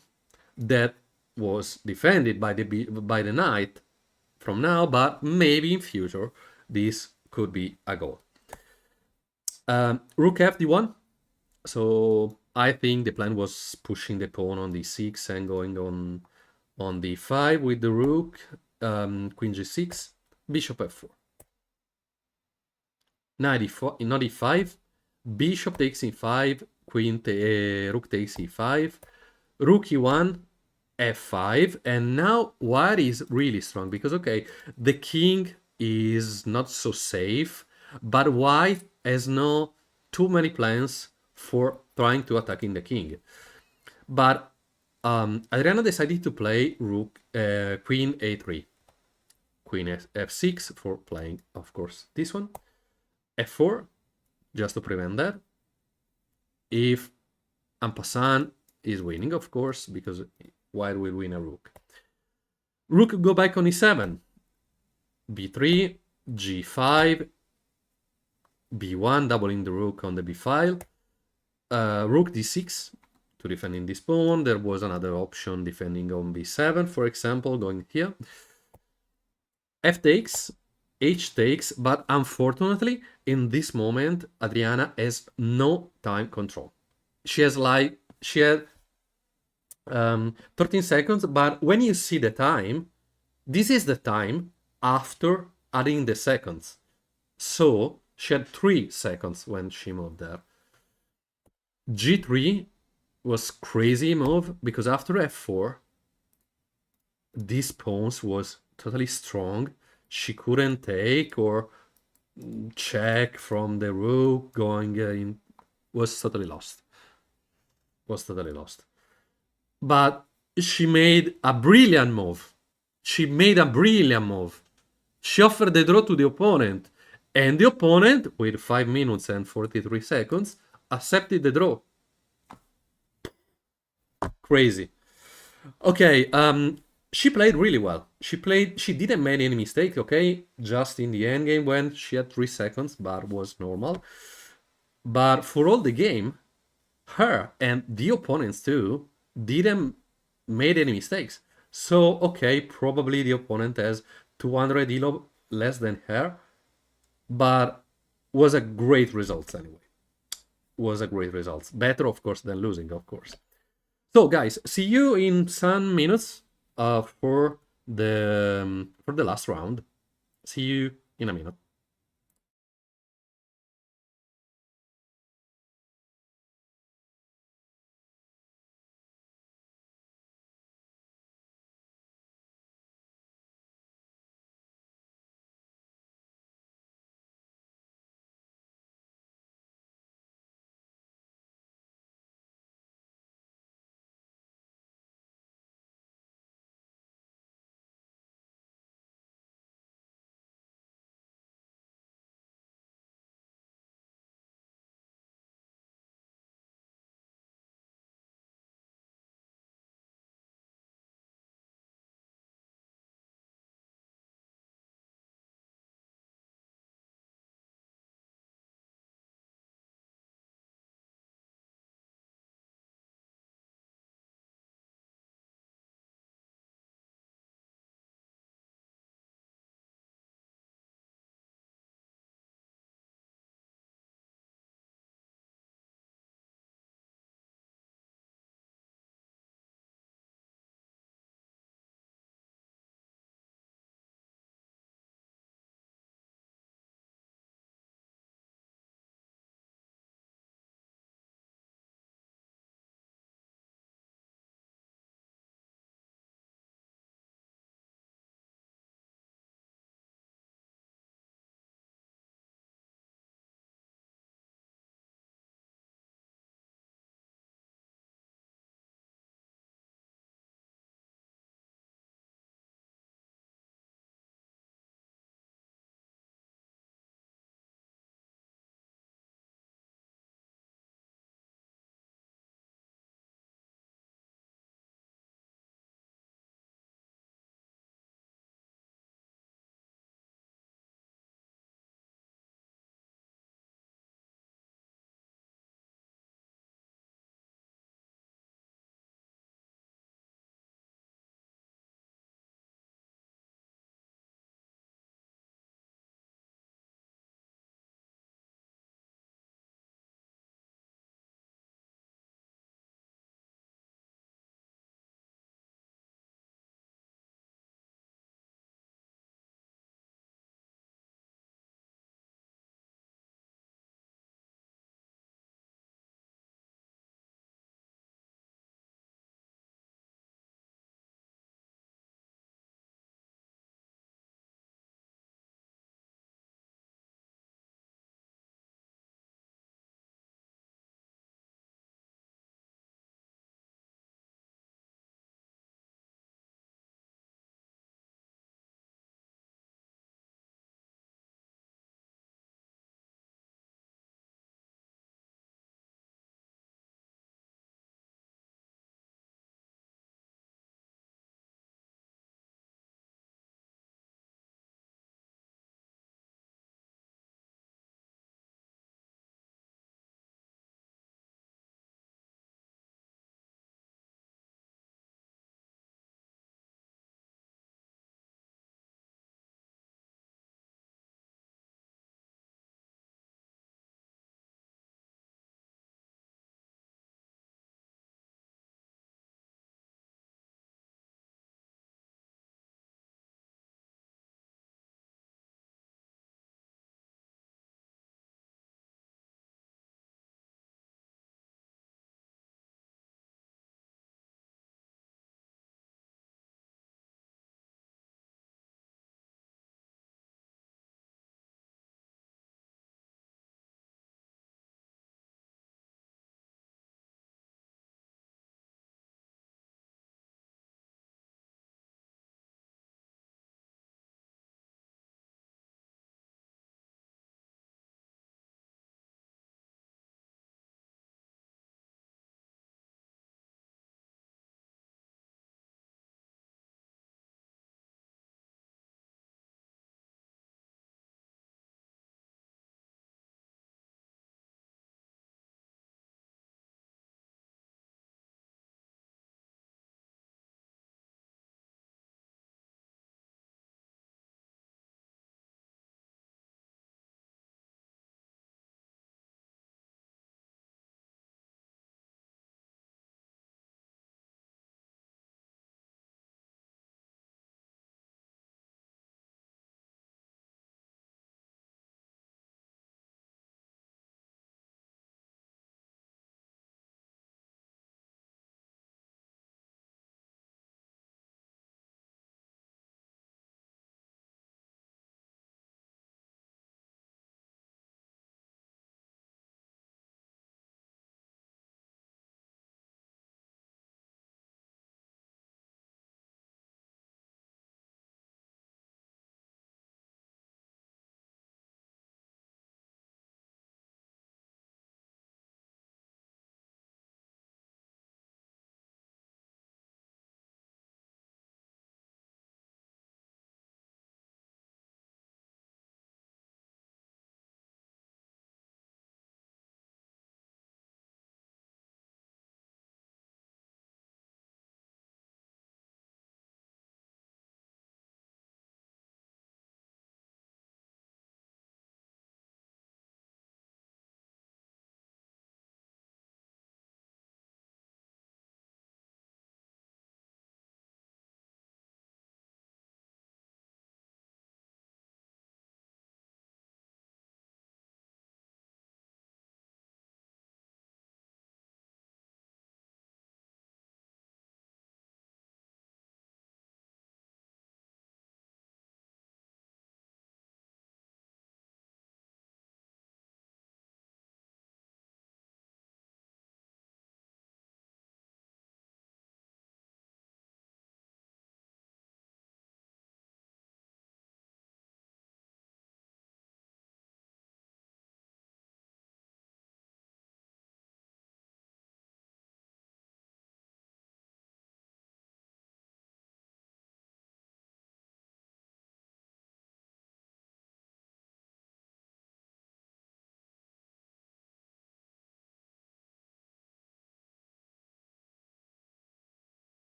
that was defended by the knight from now, but maybe in future this could be a goal. Rook f d1. So I think the plan was pushing the pawn on d6 and going on d5 with the rook, queen g6, bishop f4. Knight e5, bishop takes e5, rook takes e5, rook e1, f5, and now white is really strong because, okay, the king is not so safe, but white has no too many plans for trying to attacking the king. But Adriana decided to play queen a3, queen f6 for playing, of course, this one, f4, just to prevent that. If en passant is winning, of course, because white will win a rook. Rook go back on e7, b3, g5, b1, doubling the rook on the b file, rook d6 to defending this pawn. There was another option defending on b7, for example, going here. F takes, H takes, but unfortunately, in this moment, Adriana has no time control. She had 13 seconds, but when you see the time, this is the time after adding the seconds. So she had 3 seconds when she moved there. G3 was crazy move because after f4, this pawn was totally strong. She couldn't take or check from the rook going in. Was totally lost. But she made a brilliant move. She offered the draw to the opponent. And the opponent, with 5 minutes and 43 seconds, accepted the draw. Crazy. Okay, she played really well. She didn't make any mistake, okay? Just in the end game when she had 3 seconds, but was normal. But for all the game, her and the opponents too didn't made any mistakes. So, okay, probably the opponent has 200 elo less than her, but was a great result anyway. Better, of course, than losing, of course. So, guys, see you in some minutes for the last round. See you in a minute.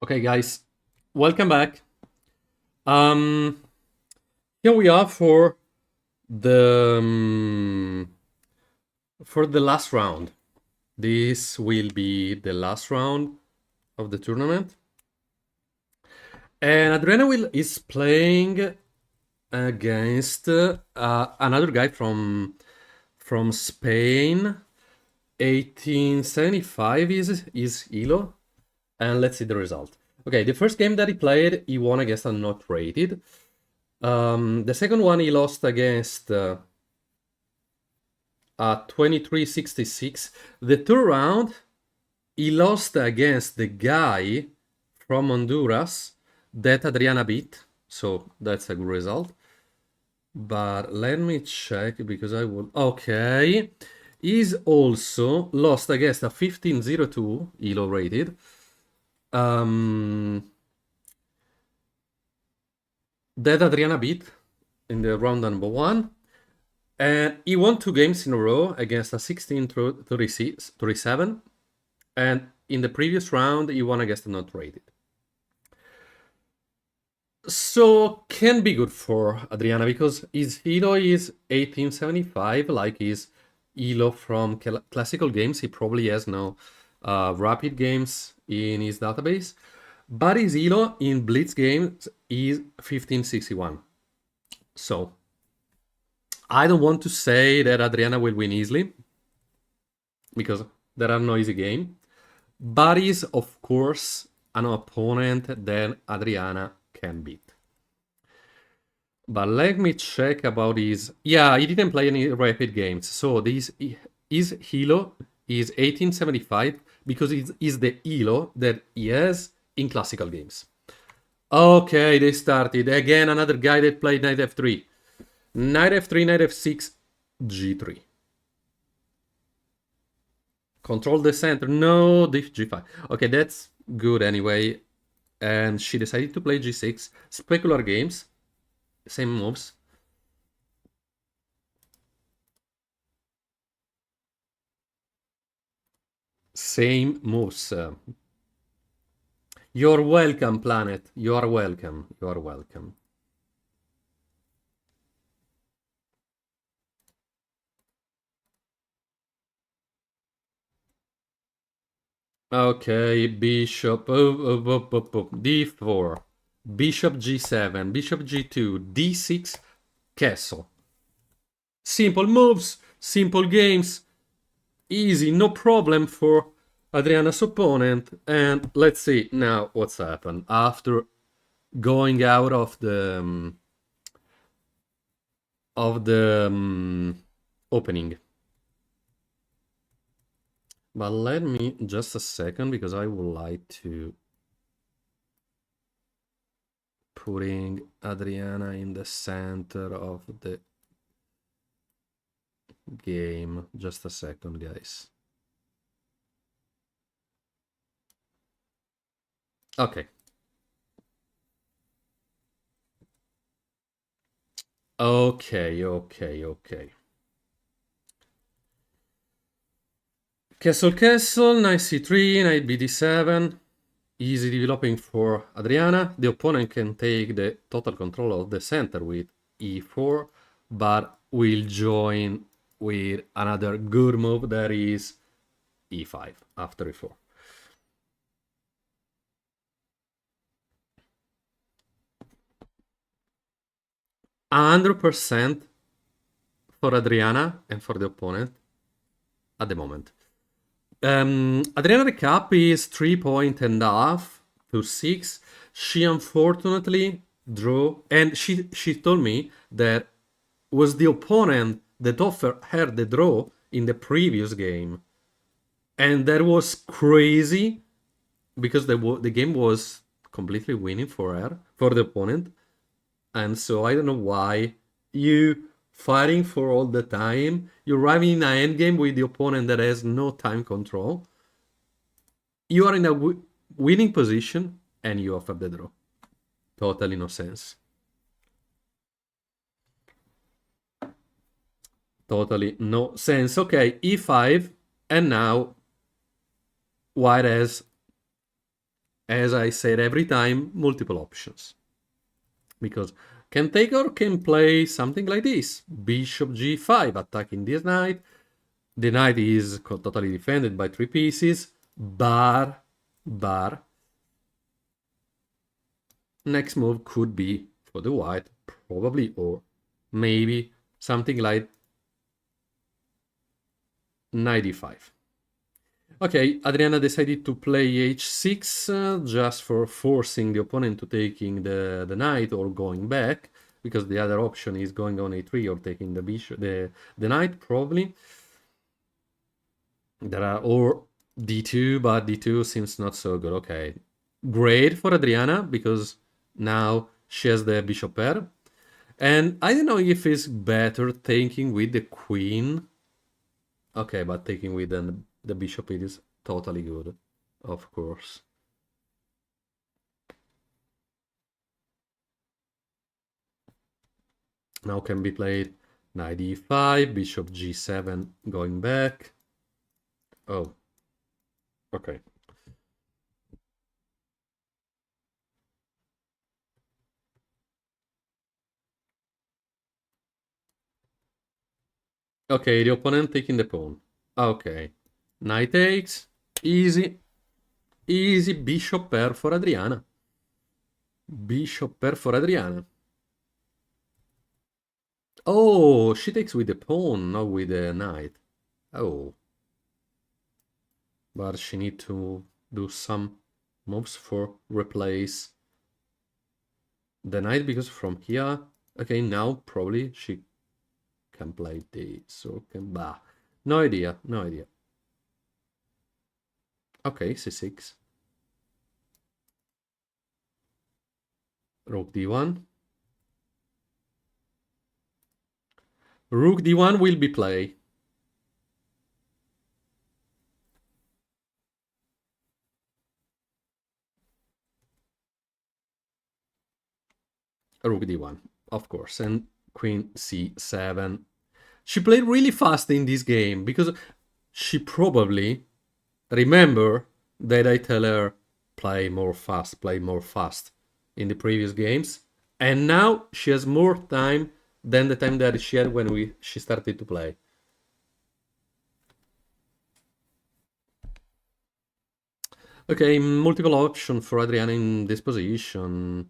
Okay, guys, welcome back. Here we are for the last round. This will be the last round of the tournament, and Adriana is playing against another guy from Spain. 1875 is Elo, and let's see the result. Okay, the first game that he played, he won against a not rated. The second one, he lost against 2366. The third round, he lost against the guy from Honduras that Adriana beat. So that's a good result. But let me check because I will. Okay. He's also lost against a 1502 Elo rated. That Adriana beat in the round number 1. And he won 2 games in a row against a 1637. And in the previous round, he won against a not rated. So can be good for Adriana because his Elo is 1875, like his Elo from classical games. He probably has no rapid games in his database. But his Elo in Blitz games is 1561. So I don't want to say that Adriana will win easily because there are no easy games. But he's, of course, an opponent that Adriana can beat. But let me check about his... Yeah, he didn't play any rapid games. So his Elo is 1875 because it is the Elo that he has in classical games. Okay, they started. Again, another guy that played knight f3. Knight f3, knight f6, g3. Control the center. No, g5. Okay, that's good anyway. And she decided to play g6. Specular games. Same moves. Same moves. You're welcome, Planet. You are welcome. You are welcome. Okay, bishop. d4. Bishop g7. Bishop g2. d6. Castle. Simple moves. Simple games. Easy. No problem for Adriana's opponent. And let's see now what's happened after going out of the opening. But let me just a second because I would like to putting Adriana in the center of the game. Just a second, guys. Okay. Okay. Castle, knight c3, knight bd7. Easy developing for Adriana. The opponent can take the total control of the center with e4, but will join with another good move that is e5 after e4. 100% for Adriana and for the opponent at the moment. Adriana recap is 3.5 to 6. She unfortunately drew, and she told me that was the opponent that offered her the draw in the previous game. And that was crazy because the game was completely winning for her, for the opponent. And so I don't know why you fighting for all the time. You're arriving in an endgame with the opponent that has no time control. You are in a winning position and you offer the draw. Totally no sense. Totally no sense. Okay, e5, and now white has as I said every time, multiple options. Because can take or can play something like this. Bishop g5, attacking this knight. The knight is totally defended by 3 pieces. But next move could be for the white, probably, or maybe something like knight e5. Okay, Adriana decided to play h6 just for forcing the opponent to taking the knight or going back, because the other option is going on a3 or taking the bishop, the knight probably. There are or d2, but d2 seems not so good. Okay, great for Adriana because now she has the bishop pair, and I don't know if it's better taking with the queen. Okay, but taking with the bishop, it is totally good, of course. Now can be played knight e5, bishop g7 going back. Oh, okay. Okay, the opponent taking the pawn. Okay, knight takes, easy. Easy bishop pair for Adriana. Bishop pair for Adriana. Oh, she takes with the pawn, not with the knight. Oh. But she need to do some moves for replace the knight, because from here... Okay, now probably she can play this or can... Bah. No idea, no idea. Okay, c6. Rook d1. Rook d1 will be play. Rook d1, of course, and queen c7. She played really fast in this game because she probably remember that I tell her play more fast in the previous games, and now she has more time than the time that she had when she started to play. Okay, multiple option for Adriana in this position.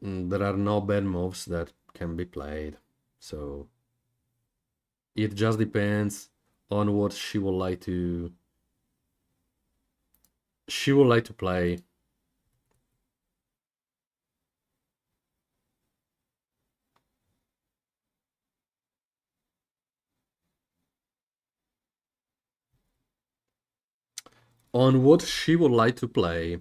There are no bad moves that can be played, so it just depends on what she would like to play. On what she would like to play.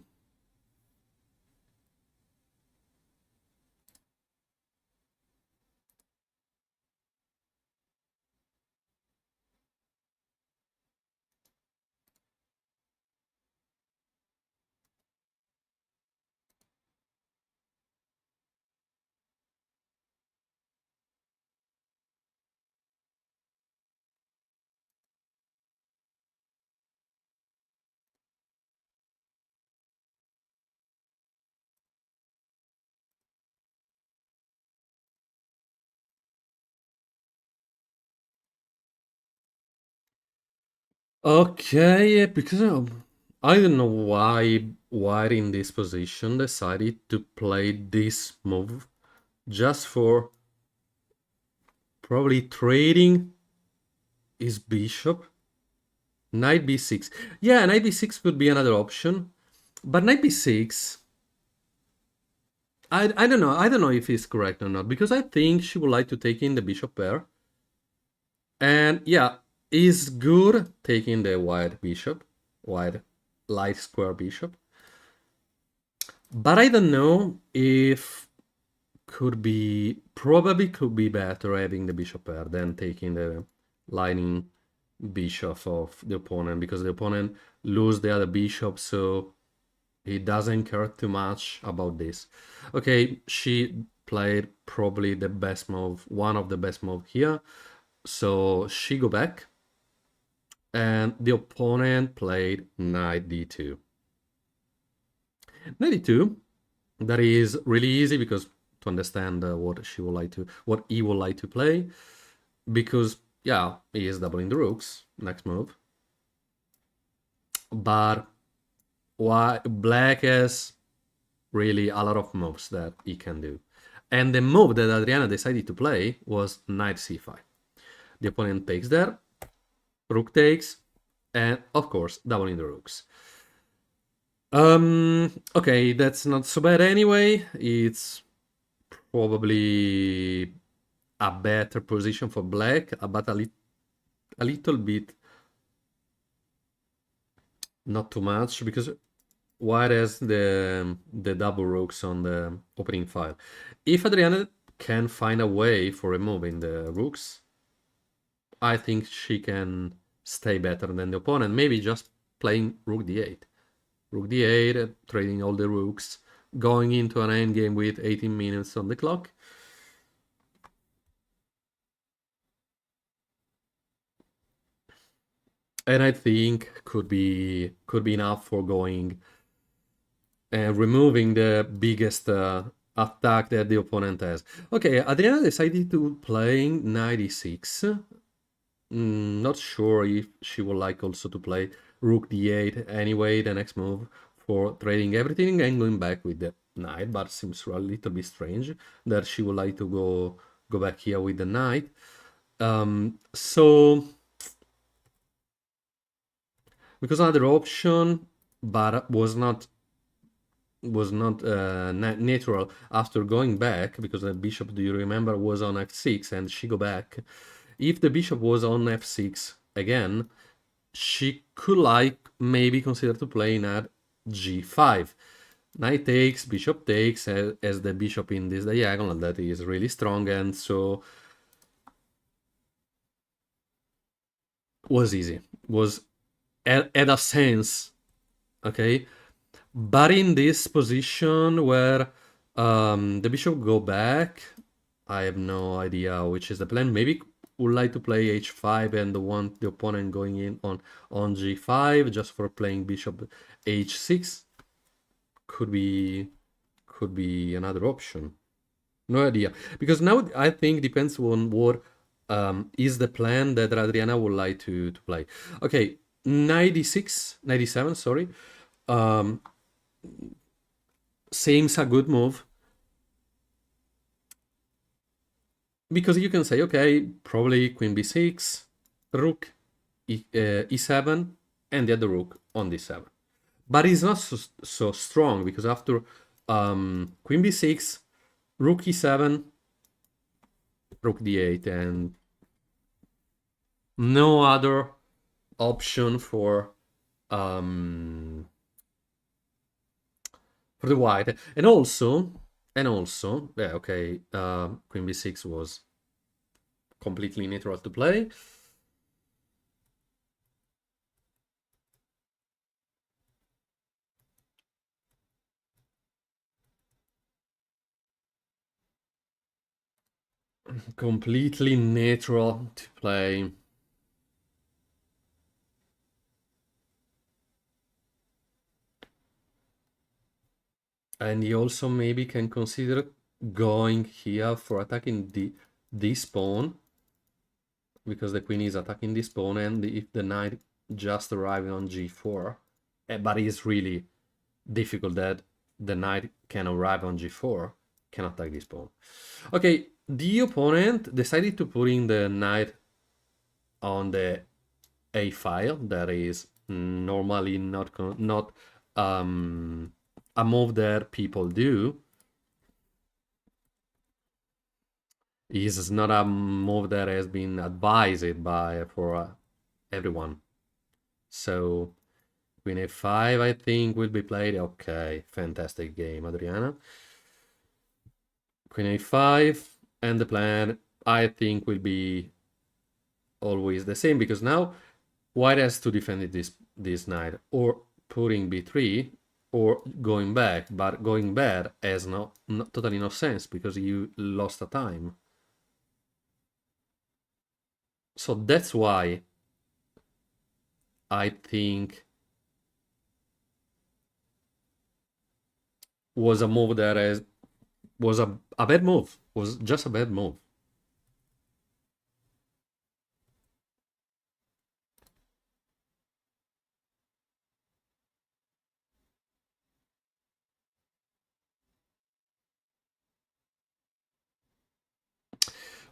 Okay, because I don't know why White in this position decided to play this move just for probably trading his bishop. Knight b6. Yeah, knight b6 could be another option, but knight b6... I don't know. I don't know if it's correct or not, because I think she would like to take in the bishop pair. And yeah, is good taking the white bishop, white light square bishop. But I don't know if probably could be better having the bishop pair than taking the lining bishop of the opponent, because the opponent lose the other bishop, so he doesn't care too much about this. Okay, she played probably the best move, one of the best move here. So she go back, and the opponent played knight d2. 92. That is really easy because to understand what he would like to play, because yeah, he is doubling the rooks. Next move, but why black has really a lot of moves that he can do, and the move that Adriana decided to play was knight c5. The opponent takes there, rook takes, and of course doubling the rooks. Okay, that's not so bad anyway. It's probably a better position for black, but a little bit, not too much, because white has the double rooks on the opening file. If Adriana can find a way for removing the rooks, I think she can stay better than the opponent. Maybe just playing rook d8. Rook d8, trading all the rooks, going into an endgame with 18 minutes on the clock. And I think could be enough for going and removing the biggest attack that the opponent has. Okay, Adriana decided to playing 96. Not sure if she would like also to play rook d8 anyway, the next move, for trading everything and going back with the knight, but seems a little bit strange that she would like to go back here with the knight. So because another option, but was not natural after going back, because the bishop, do you remember, was on f6 and she go back. If the bishop was on f6 again, she could like maybe consider to play at g5. Knight takes, bishop takes, as the bishop in this diagonal that is really strong, and so was easy, was had a sense, okay? But in this position where the bishop go back, I have no idea which is the plan. Maybe would like to play h5 and want the opponent going in on g5 just for playing bishop h6. Could be another option. No idea, because now I think depends on what is the plan that Adriana would like to play. Okay, 97, sorry. Seems a good move, because you can say, okay, probably queen b6, rook e7, and the other rook on d7. But it's not so strong, because after queen b6, rook e7, rook d8, and no other option for the white. And also, yeah, okay, queen b6 was completely natural to play. Completely natural to play. And you also maybe can consider going here for attacking this pawn, because the queen is attacking this pawn, and if the knight just arriving on g4, but it's really difficult that the knight can arrive on g4, can attack this pawn. Okay, the opponent decided to put in the knight on the a file. That is normally not a move that people do. Is not a move that has been advised for everyone. So queen a5, I think, will be played. Okay, fantastic game, Adriana. Queen a5, and the plan, I think, will be always the same, because now white has to defend this knight, or putting b3, or going back. But going back has totally no sense, because you lost a time. So that's why I think was a move that was a bad move. Was just a bad move.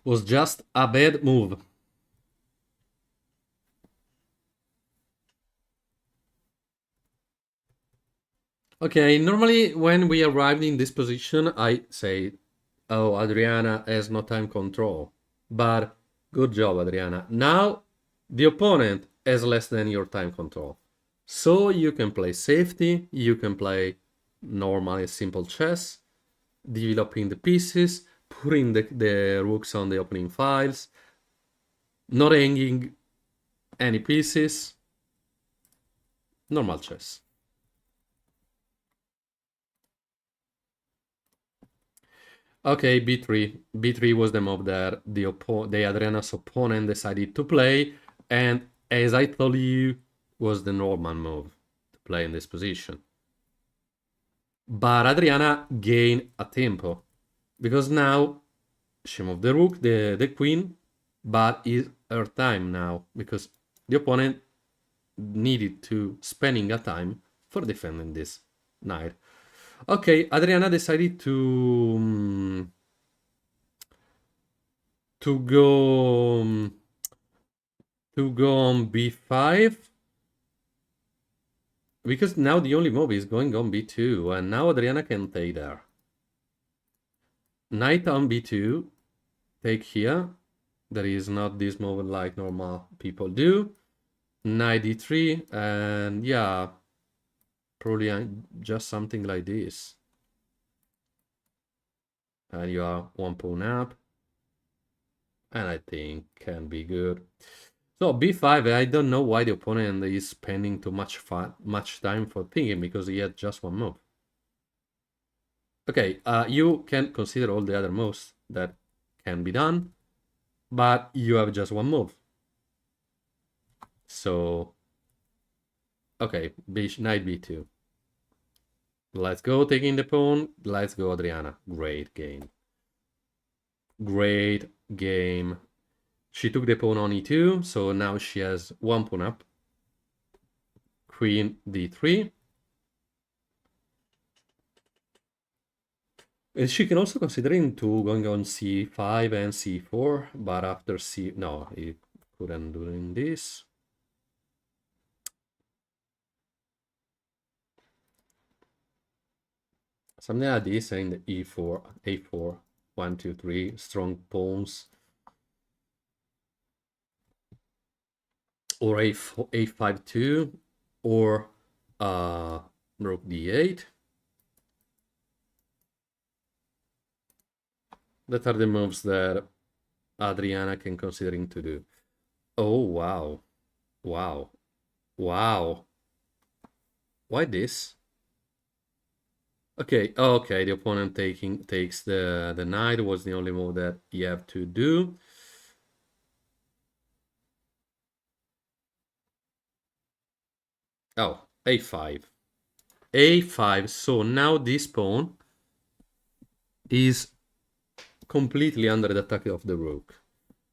Was just a bad move. Okay, normally when we arrived in this position, I say, oh, Adriana has no time control. But good job, Adriana. Now the opponent has less than your time control. So you can play safety, you can play normal simple chess, developing the pieces, putting the rooks on the opening files, not hanging any pieces. Normal chess. Okay, b3. b3 was the move that the Adriana's opponent decided to play, and as I told you, was the normal move to play in this position. But Adriana gained a tempo, because now she moved the rook, the queen, but it's her time now, because the opponent needed to spending a time for defending this knight. Okay, Adriana decided to go on b5, because now the only move is going on b2, and now Adriana can take there. Knight on b2, take here. There is not this move like normal people do. Knight d3, and yeah, probably just something like this. And you are one pawn up, and I think can be good. So b5, I don't know why the opponent is spending too much time for thinking, because he had just one move. Okay, you can consider all the other moves that can be done, but you have just one move. So, okay, knight b2. Let's go taking the pawn. Let's go, Adriana. Great game. Great game. She took the pawn on e2, so now she has one pawn up. Queen d3. And she can also consider into going on c5 and c4, but after no, he couldn't do this. Something like this, saying the e4, a4, 1, 2, 3, strong pawns. Or a5 2, or rook d8. That are the moves that Adriana can considering to do. Oh, wow. Wow. Wow. Why this? Okay, okay, the opponent takes the knight was the only move that you have to do. Oh, a5. a5, so now this pawn is completely under the attack of the rook.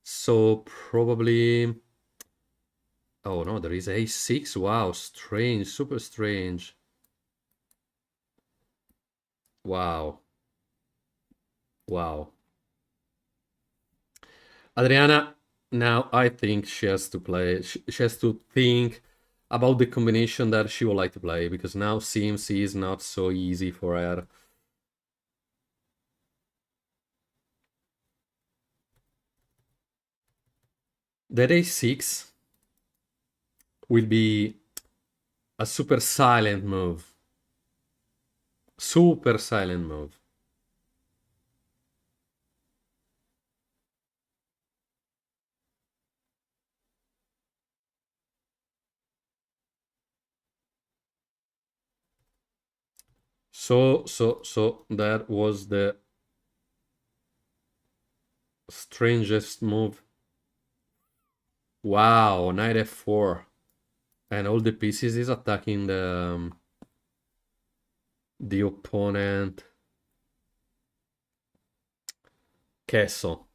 So probably... Oh no, there is a6. Wow, strange, super strange. Wow. Wow. Adriana, now I think she has to play. She has to think about the combination that she would like to play, because now CMC is not so easy for her. That a6 will be a super silent move. Super silent move. So that was the strangest move. Wow, knight f4. And all the pieces is attacking the... the opponent castle.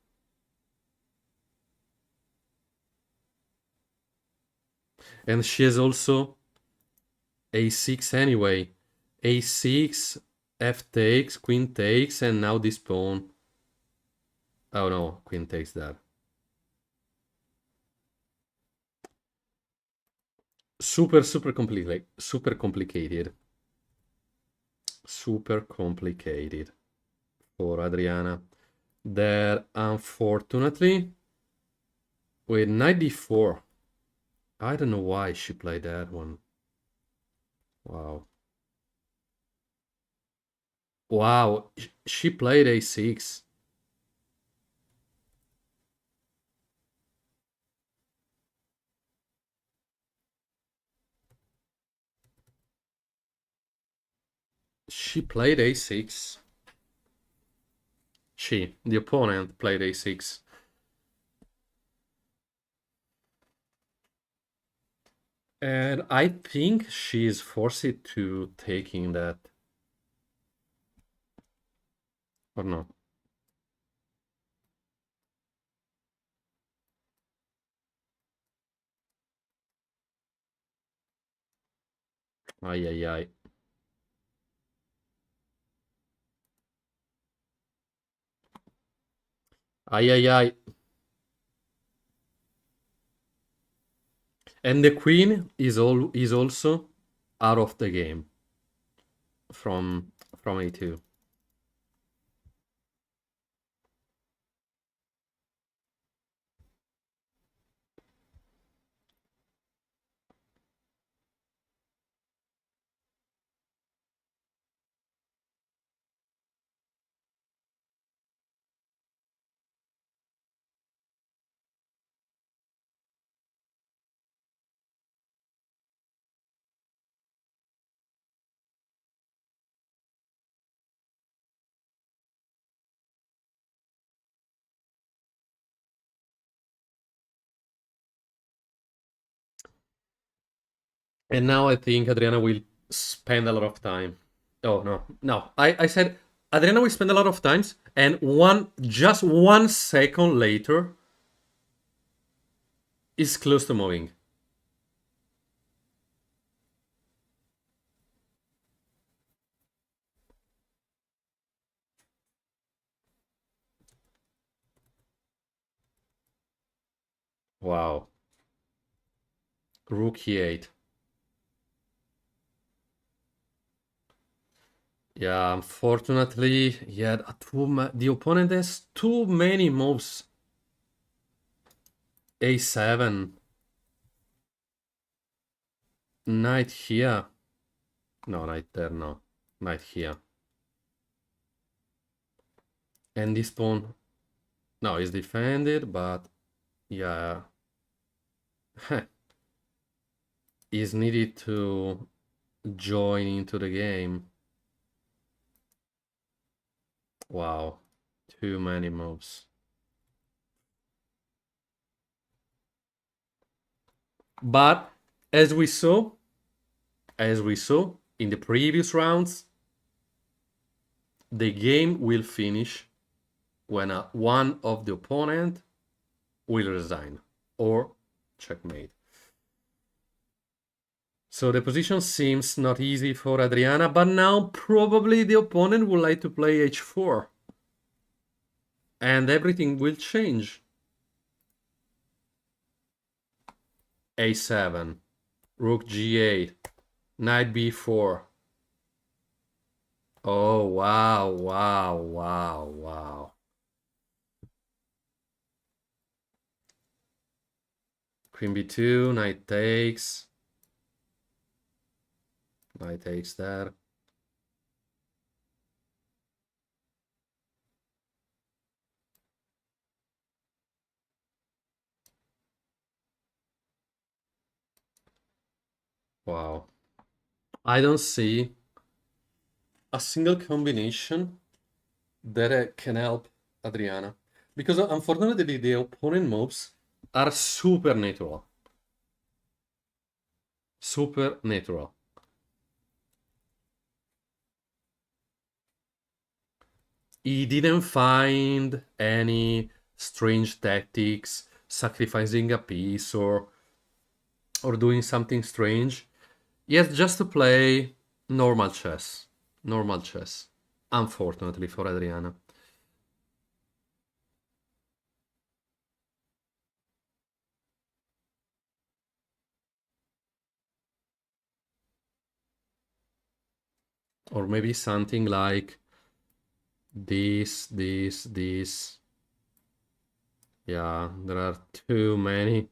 And she has also a6 anyway. a6, f takes, queen takes, and now this pawn. Oh no, queen takes that. Super complicated. Super complicated for Adriana. There, unfortunately, with knight d4. I don't know why she played that one. Wow. Wow, she played a6. She played a6. The opponent, played a6. And I think she's forced to taking that. Or no? Ay, ay, ay. Ay, ay, ay. And the queen is also out of the game from a2. And now I think Adriana will spend a lot of time. Oh no. I said Adriana will spend a lot of times, and just 1 second later is close to moving. Wow. Rook e8. Yeah, unfortunately, yeah, the opponent has too many moves. a7. Knight here. No, knight there, no. Knight here. And this pawn, no, is defended, but yeah, is needed to join into the game. Wow, too many moves. But as we saw in the previous rounds, the game will finish when one of the opponent will resign or checkmate. So the position seems not easy for Adriana, but now probably the opponent would like to play h4. And everything will change. a7, rook g8, knight b4. Oh, wow. Queen b2, knight takes. Knight takes there. Wow. I don't see a single combination that can help Adriana. Because unfortunately, the opponent moves are super natural. Super natural. he didn't find any strange tactics, sacrificing a piece or doing something strange. He has just to play normal chess. Normal chess. Unfortunately for Adriana. Or maybe something like this. Yeah, there are too many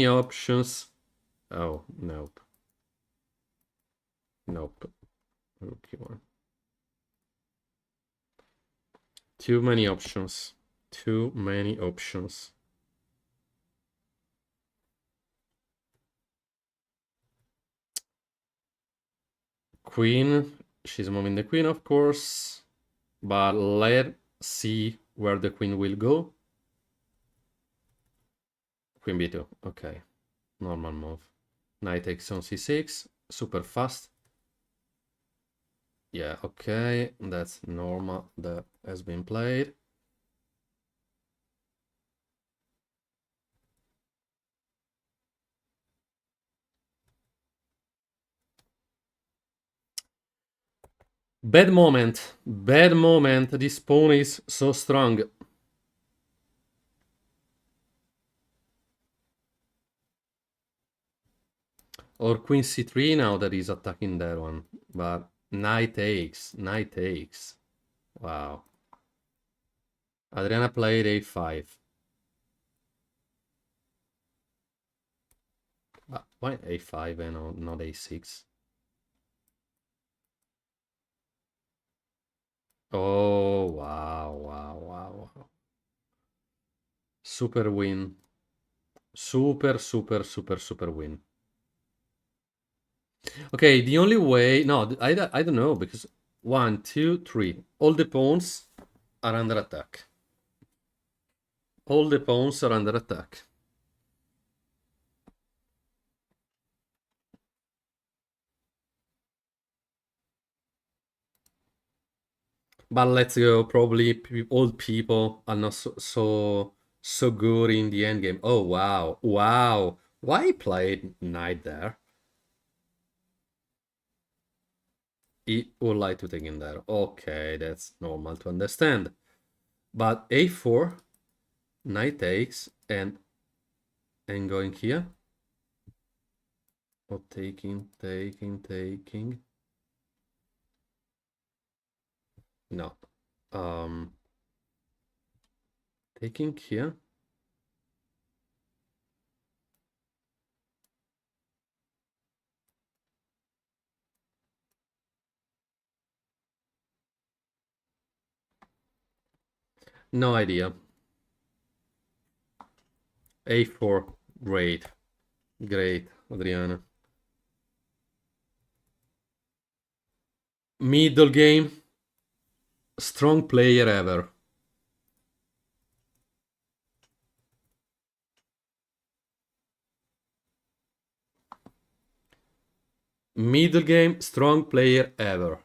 options. Oh, nope. Nope. Okay, one. Too many options. Too many options. Queen. She's moving the queen, of course. But let's see where the queen will go. Queen b2. Okay. Normal move. Knight takes on c6. Super fast. Yeah, okay. That's normal. That has been played. Bad moment. Bad moment. This pawn is so strong. Or queen c3 now that he's attacking that one. But knight takes. Knight takes. Wow. Adriana played a5. But why a5 and not a6? Oh, wow. Super win. Super win. Okay, the only way... No, I don't know, because 1, 2, 3. All the pawns are under attack. All the pawns are under attack. But let's go, probably old people are not so good in the endgame. Oh, wow. Why played knight there? He would like to take in there. Okay, that's normal to understand. But a4, knight takes, and going here. Oh, taking. No. Taking here. No idea. a4. Great, Adriana. Middle game. Strong player ever. Middle game, strong player ever.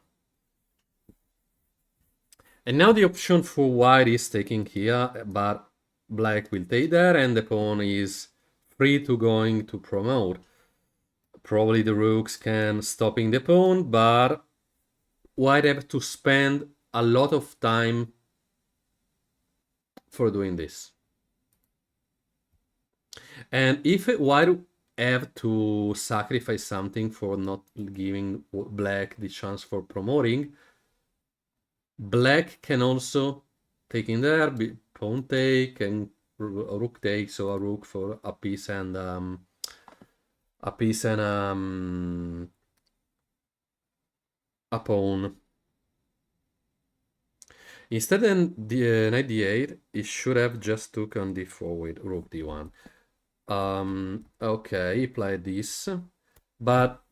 And now the option for white is taking here, but black will take there, and the pawn is free to going to promote. Probably the rooks can stopping the pawn, but white have to spend a lot of time for doing this. And if white have to sacrifice something for not giving black the chance for promoting, black can also take in there, pawn take, and rook take, so a rook for a piece and a pawn. Instead of the knight d8, it should have just took on d4 with rook d1. Okay, he played this, but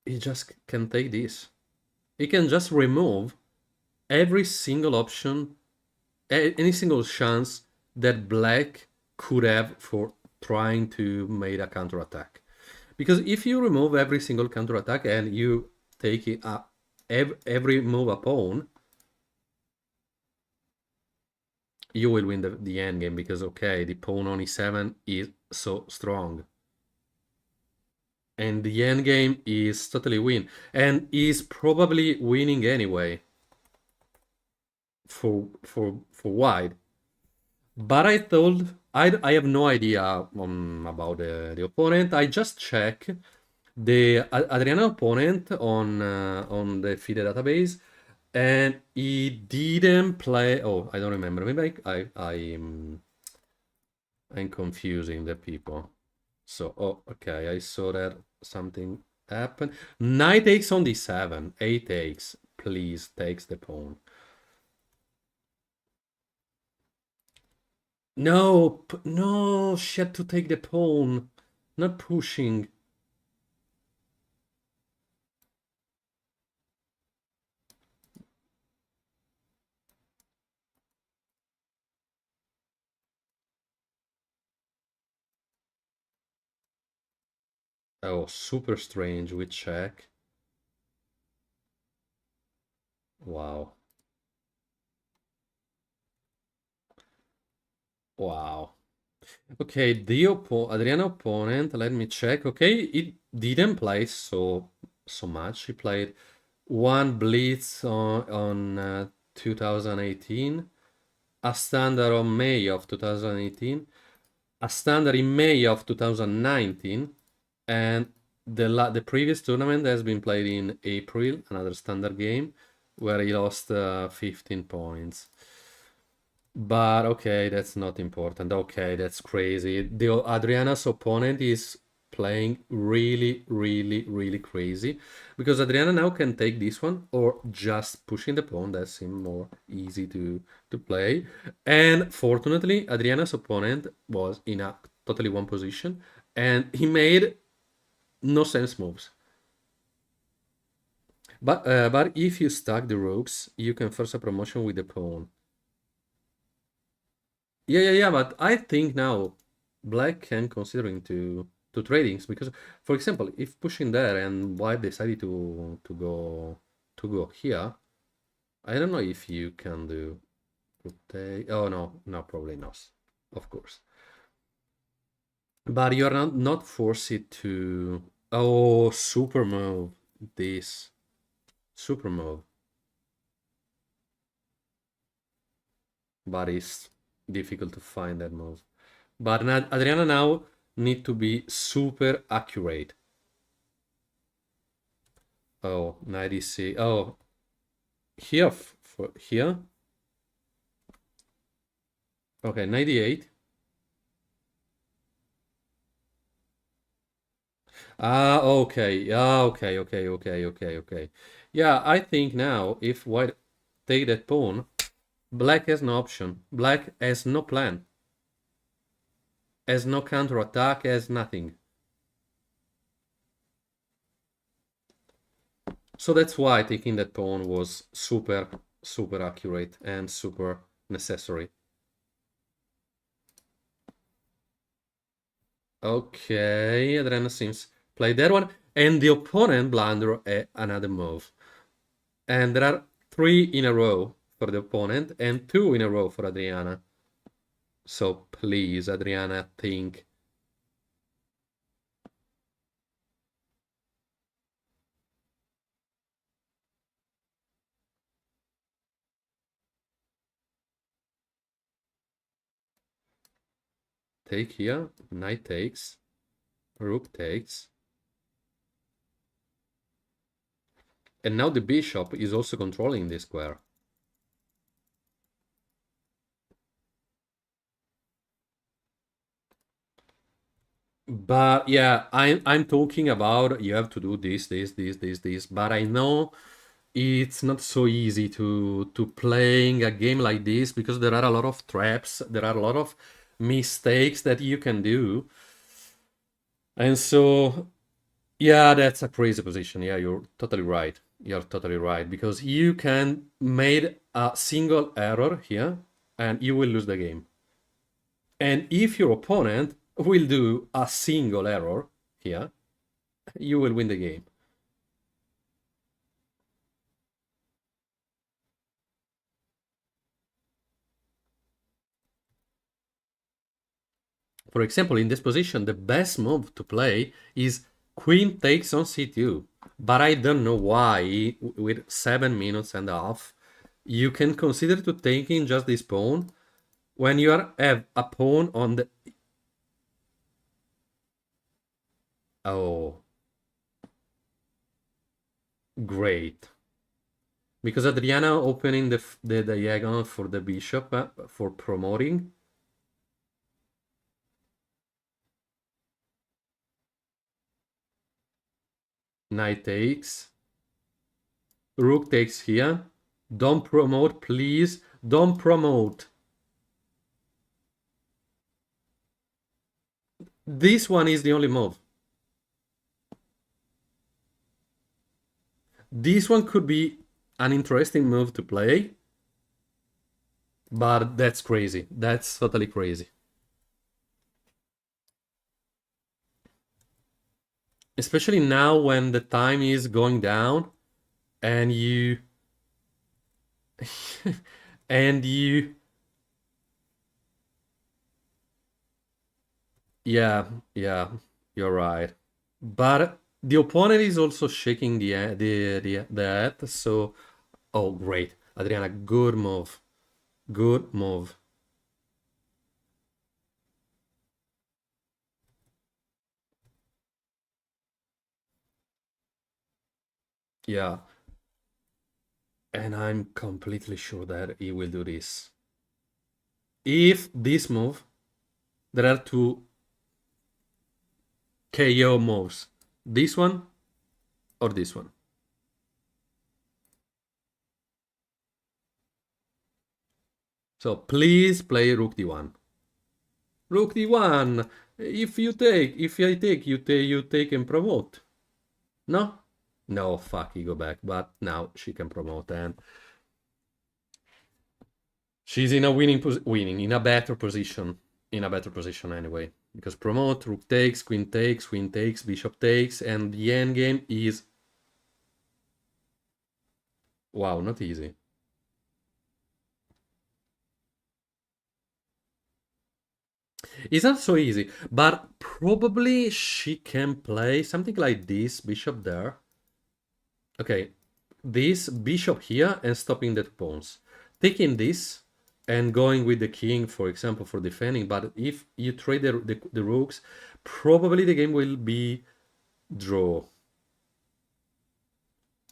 he just can take this. He can just remove every single option, any single chance that black could have for trying to make a counterattack. Because if you remove every single counterattack and you take it every move a pawn, you will win the endgame because, okay, the pawn on e7 is so strong. And the endgame is totally win. And is probably winning anyway for white. But I thought I have no idea about the opponent. I just check the Adriano opponent on the FIDE database, and he didn't play. Oh, I don't remember. Maybe I'm confusing the people. So, oh, okay, I saw that something happened. Knight takes on d7. 8 takes. Please takes the pawn. No, no, she had to take the pawn. Not pushing. Oh, super strange. We check. Wow. Wow. Okay, the Adriana opponent, let me check. Okay, it didn't play so much. He played one blitz on 2018, a standard on May of 2018, a standard in May of 2019, and the previous tournament has been played in April, another standard game, where he lost 15 points. But okay, that's not important. Okay, that's crazy. The Adriana's opponent is playing really, really, really crazy because Adriana now can take this one or just pushing the pawn. That seems more easy to play. And fortunately, Adriana's opponent was in a totally one position and he made no sense moves. But if you stack the rooks, you can force a promotion with the pawn. Yeah. But I think now black can considering to tradings because, for example, if pushing there and white decided to go here, I don't know if you can do rotate. Oh no, probably not, of course. But you are not forced to. Oh, super move. This super move, but it's difficult to find that move. But Adriana now need to be super accurate. Oh, 96. Oh, here for here. Okay, 98. Okay. Okay. Yeah, I think now if white take that pawn, black has no option. Black has no plan. Has no counter attack, has nothing. So that's why taking that pawn was super, super accurate and super necessary. Okay, Adriana seems play that one. And the opponent blunder another move. And there are 3 in a row for the opponent and 2 in a row for Adriana. So please, Adriana, think. Take here, knight takes, rook takes. And now the bishop is also controlling this square. But yeah, I'm talking about you have to do this. But I know it's not so easy to playing a game like this because there are a lot of traps, there are a lot of mistakes that you can do. And so yeah, that's a crazy position. Yeah, you're totally right. You're totally right because you can made a single error here and you will lose the game. And if your opponent will do a single error here, you will win the game. For example, in this position, the best move to play is queen takes on c2. But I don't know why, with 7 minutes and a half, you can consider to taking just this pawn when you have a pawn on the... Oh. Great. Because Adriana opening the diagonal for the bishop for promoting. Knight takes. Rook takes here. Don't promote, please. Don't promote. This one is the only move. This one could be an interesting move to play. But that's crazy. That's totally crazy. Especially now when the time is going down and you... and you... Yeah, you're right. But the opponent is also shaking the head, so... Oh, great. Adriana, good move. Good move. Yeah. And I'm completely sure that he will do this. If this move, there are two KO moves. This one or this one. So please play Rook D1. Rook D1. If I take, you take and promote. No? No, fuck, you go back. But now she can promote and she's in a in a better position. In a better position anyway. Because promote, rook takes, queen takes, bishop takes, and the endgame is... Wow, not easy. It's not so easy, but probably she can play something like this, bishop there. Okay, this bishop here and stopping the pawns. Taking this and going with the king, for example, for defending, but if you trade the rooks, probably the game will be draw.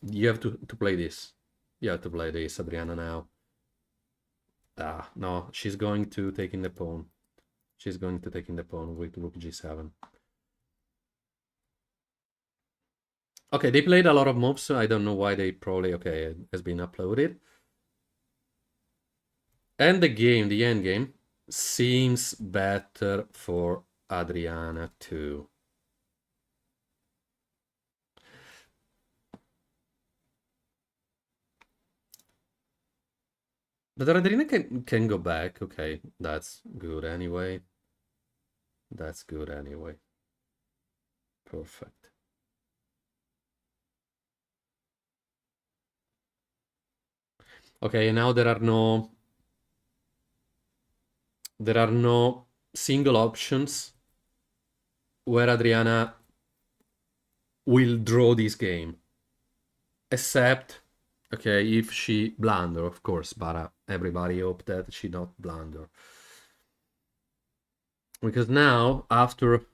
You have to play this. You have to play this, Adriana, now. Ah, no, she's going to take in the pawn. She's going to take in the pawn with rook g7. Okay, they played a lot of moves, so I don't know why they probably... Okay, it has been uploaded. And the end game, seems better for Adriana too. But Adriana can go back. Okay, that's good anyway. That's good anyway. Perfect. Okay, now there are no single options where Adriana will draw this game. Except, okay, if she blunder, of course, but everybody hope that she not blunder. Because now, after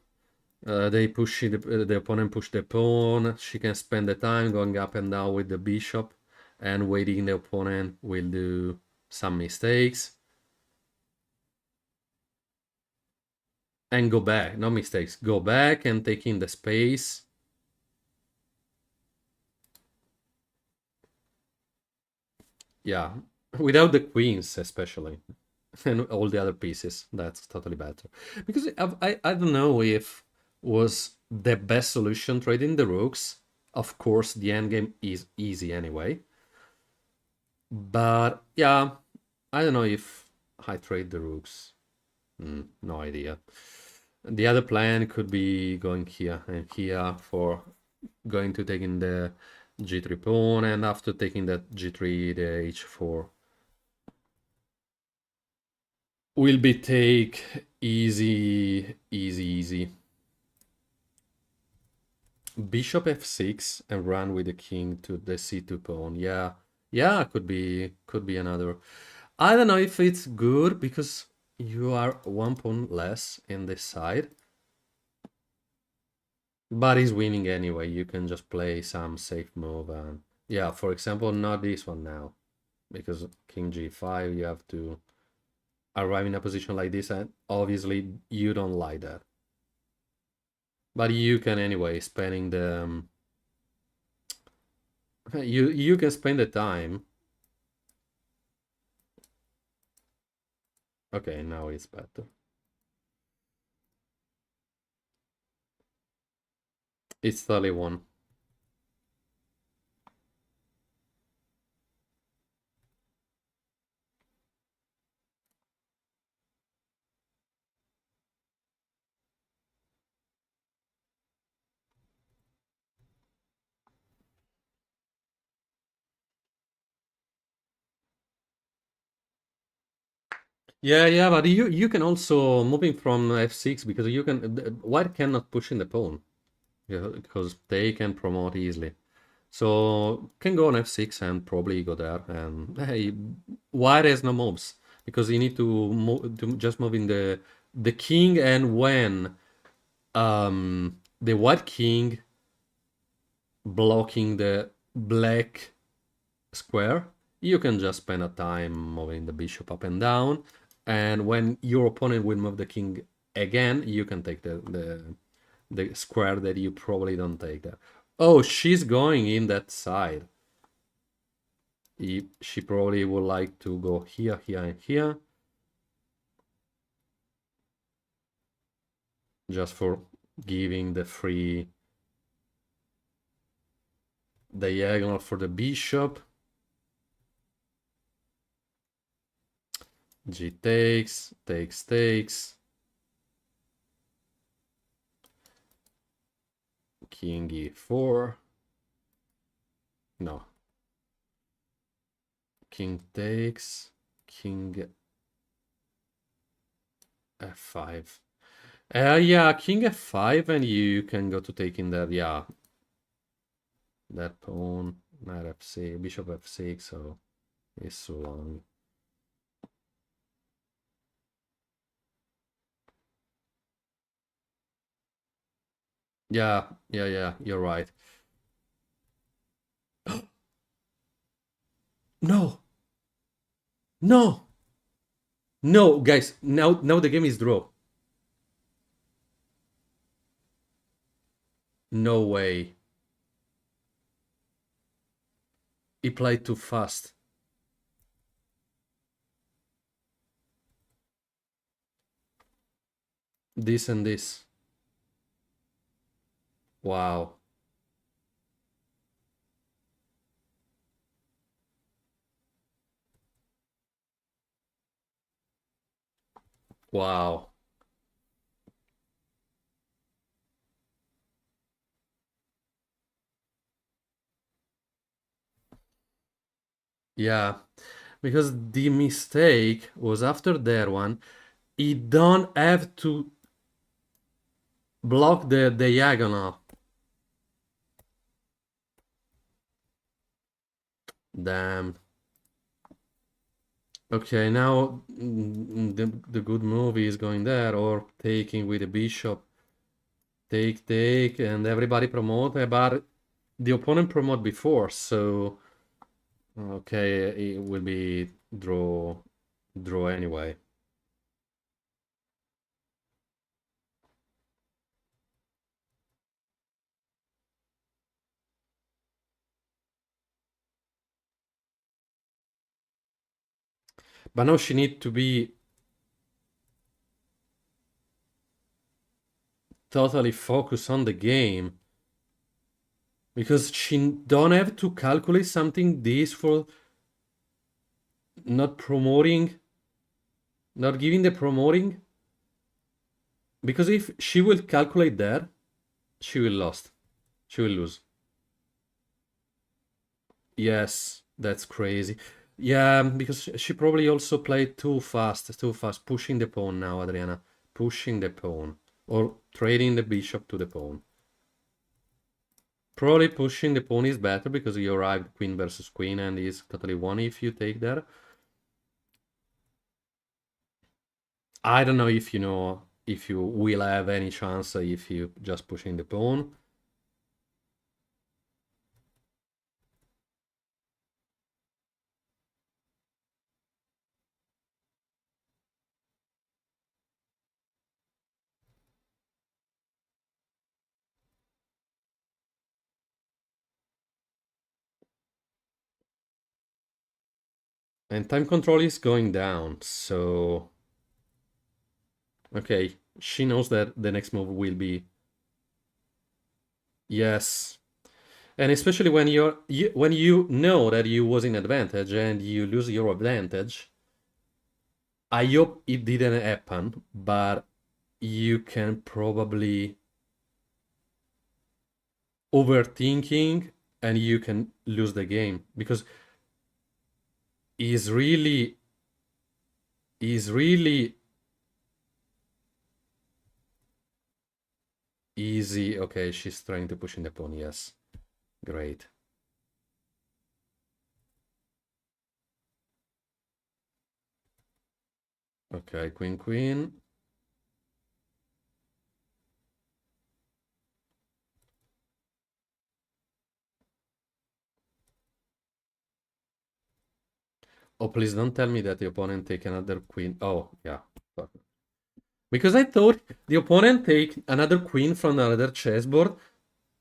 the opponent push the pawn, she can spend the time going up and down with the bishop and waiting the opponent will do some mistakes. And go back, no mistakes, go back and take in the space. Yeah, without the queens especially. And all the other pieces, that's totally better. Because I don't know if was the best solution trading the rooks. Of course, the endgame is easy anyway. But yeah, I don't know if I trade the rooks. No idea. The other plan could be going here and here for going to taking the g3 pawn, and after taking that g3, the h4 will be take Easy, easy, easy. Bishop f6 and run with the king to the c2 pawn. Yeah, yeah, could be another. I don't know if it's good because you are one pawn less in this side, but he's winning anyway. You can just play some safe move and yeah, for example, not this one now because king g5 you have to arrive in a position like this, and obviously you don't like that. But you can anyway spending the you can spend the time. Okay, now it's better. It's 31. Yeah, yeah, but you can also moving from f6 because you can white cannot push in the pawn. Yeah, because they can promote easily. So can go on f6 and probably go there. And hey, white has no moves because you need to just move in the king, and when the white king blocking the black square, you can just spend a time moving the bishop up and down, and when your opponent will move the king again, you can take the square that you probably don't take there. Oh, she's going in that side. She probably would like to go here, here, and here, just for giving the free diagonal for the bishop. G takes, takes, takes. King e4. No. King takes, king f5. Yeah, king f5, and you can go to taking that, yeah. That pawn, knight f6, bishop f6, so it's so long. Yeah, yeah, yeah, you're right. No! No! No, guys, now the game is draw. No way. He played too fast. This and this. Wow. Wow. Yeah, because the mistake was after that one. He don't have to block the diagonal. Damn. Okay, now the good move is going there or taking with the bishop. Take, and everybody promote, but the opponent promote before, so okay, it will be draw anyway. But now she need to be totally focused on the game because she don't have to calculate something this for not promoting, not giving the promoting, because if she will calculate that, she will lost. She will lose. Yes, that's crazy. Yeah, because she probably also played too fast, pushing the pawn now, Adriana. pushing the pawn or trading the bishop to the pawn. Probably pushing the pawn is better because you arrived queen versus queen and is totally won if you take there. I don't know if you will have any chance if you just pushing the pawn. And time control is going down, so... Okay, she knows that the next move will be... Yes. And especially when when you know that you was in advantage and you lose your advantage, I hope it didn't happen, but you can probably overthinking and you can lose the game because is really easy. Okay, she's trying to push in the pawn. Yes, great. Okay, queen, queen. Oh, please don't tell me that the opponent take another queen. Oh, yeah. Because I thought the opponent take another queen from another chessboard.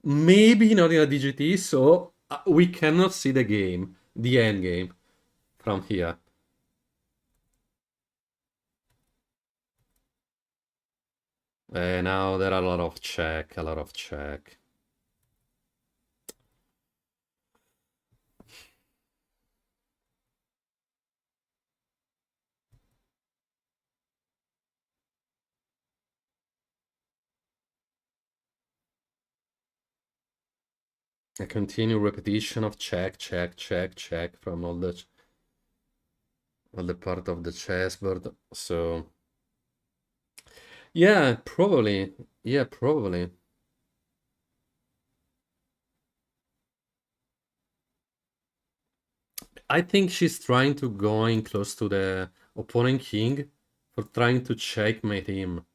Maybe not in a DGT, so we cannot see the game, the end game, from here. Now there are a lot of check. A continued repetition of check from all the part of the chessboard. So yeah, probably. Yeah, probably. I think she's trying to go in close to the opponent king for trying to checkmate him.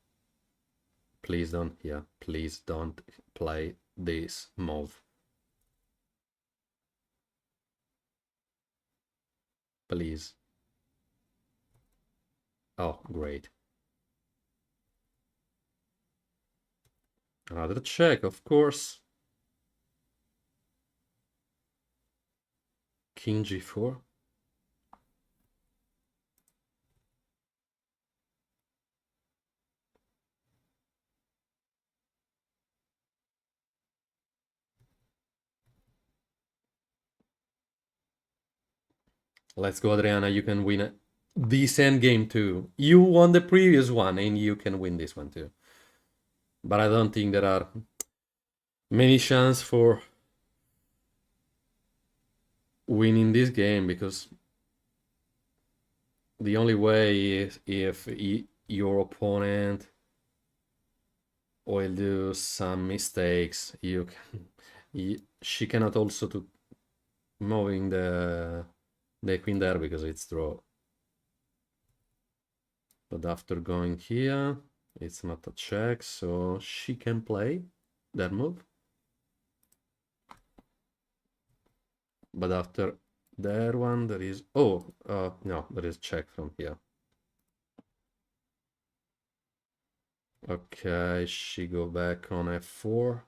Please don't, yeah, please don't play this move. Please. Oh, great. Another check, of course. King g4. Let's go, Adriana. You can win this endgame too. You won the previous one and you can win this one too. But I don't think there are many chances for winning this game because the only way is if your opponent will do some mistakes. She cannot also to moving the queen there because it's draw. But after going here, it's not a check, so she can play that move. But after that one, there is... Oh, no, there is check from here. Okay, she go back on f4.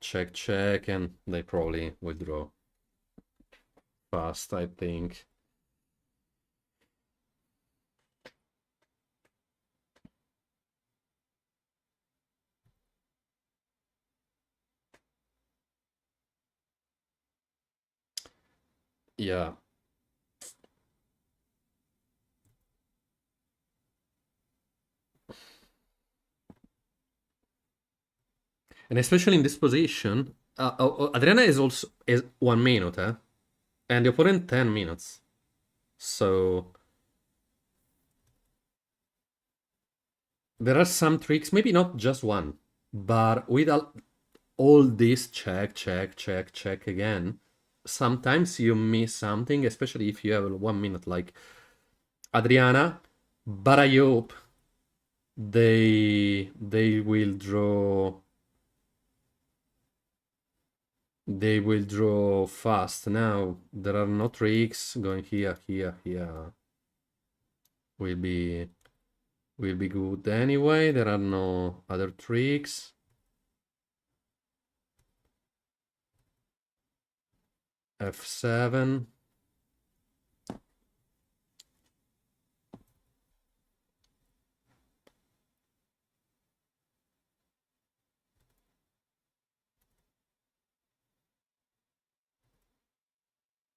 Check, and they probably withdraw fast, I think. Yeah. And especially in this position, Adriana is also 1 minute, and the opponent 10 minutes. So There are some tricks, maybe not just one, but with all this check, check, check, check again, sometimes you miss something, especially if you have 1 minute like Adriana. But I hope they will draw. They will draw fast. Now there are no tricks going here, here, here. Will be good anyway. There are no other tricks. F7.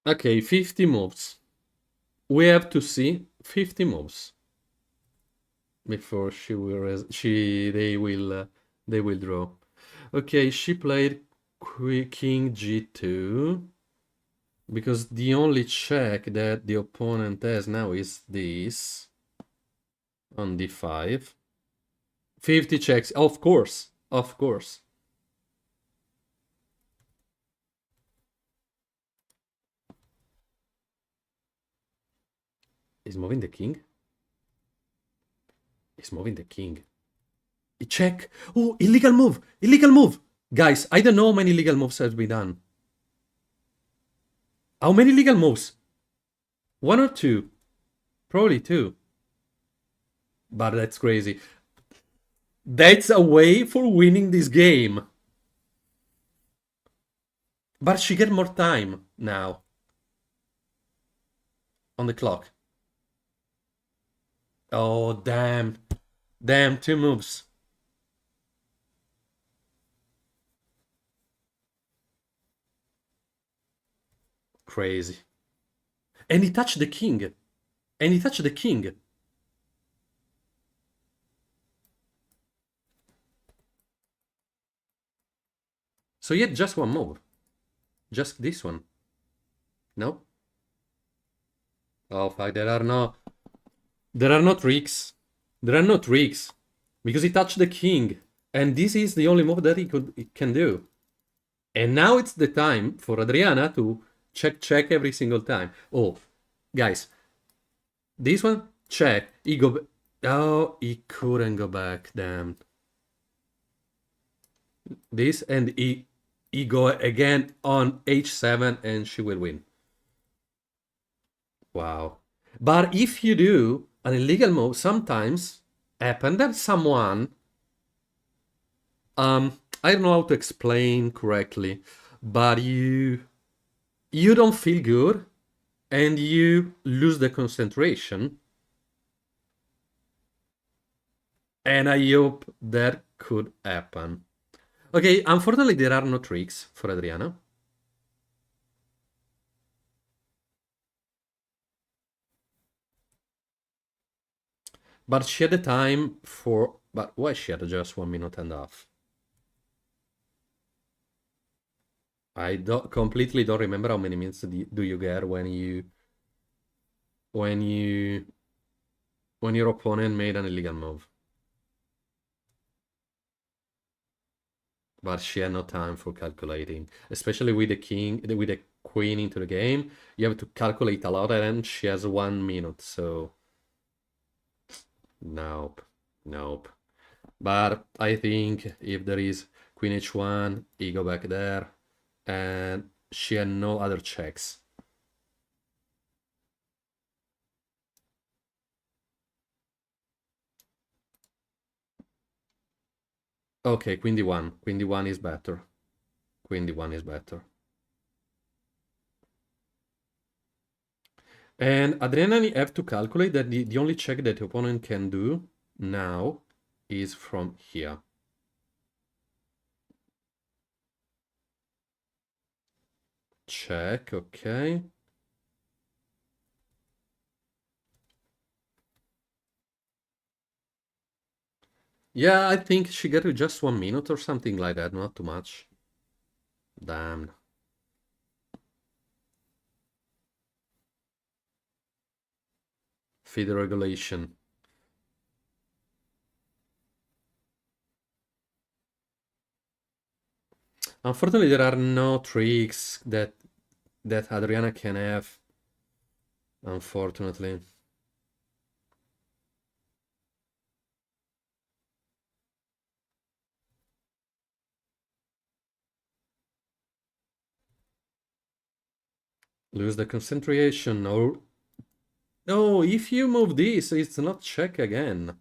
Okay, 50 moves. We have to see 50 moves before they will draw. Okay, she played King G2 because the only check that the opponent has now is this on D5. 50 checks, of course, of course. He's moving the king. He's moving the king. Check. Oh, illegal move. Illegal move. Guys, I don't know how many illegal moves have been done. How many legal moves? One or two? Probably two. But that's crazy. That's a way for winning this game. But she get more time now. On the clock. Oh, damn. Damn, two moves. Crazy. And he touched the king. And he touched the king. So he had just one move. Just this one. No? Oh, fuck, there are no tricks. There are no tricks. Because he touched the king. And this is the only move that he can do. And now it's the time for Adriana to check every single time. Oh, guys. This one, check. Oh, he couldn't go back, damn. This, and he go again on H7 and she will win. Wow. But if you do an illegal move, sometimes happen that someone, I don't know how to explain correctly, but you don't feel good and you lose the concentration. And I hope that could happen. Okay, unfortunately there are no tricks for Adriana. But she had the time for... But why she had just 1.5 minutes? I completely don't remember how many minutes do you get when your opponent made an illegal move. But she had no time for calculating, especially with the queen into the game. You have to calculate a lot, and she has 1 minute, so nope. But I think if there is queen h1, he go back there, and she had no other checks. Okay, queen d1. Queen d1 is better. Queen d1 is better. And Adriana, you have to calculate that the only check that the opponent can do now is from here. Check, okay. Yeah, I think she got to just 1 minute or something like that, not too much. Damn. Feed regulation. Unfortunately, there are no tricks that Adriana can have. Unfortunately. Lose the concentration, or... No, if you move this, it's not check again.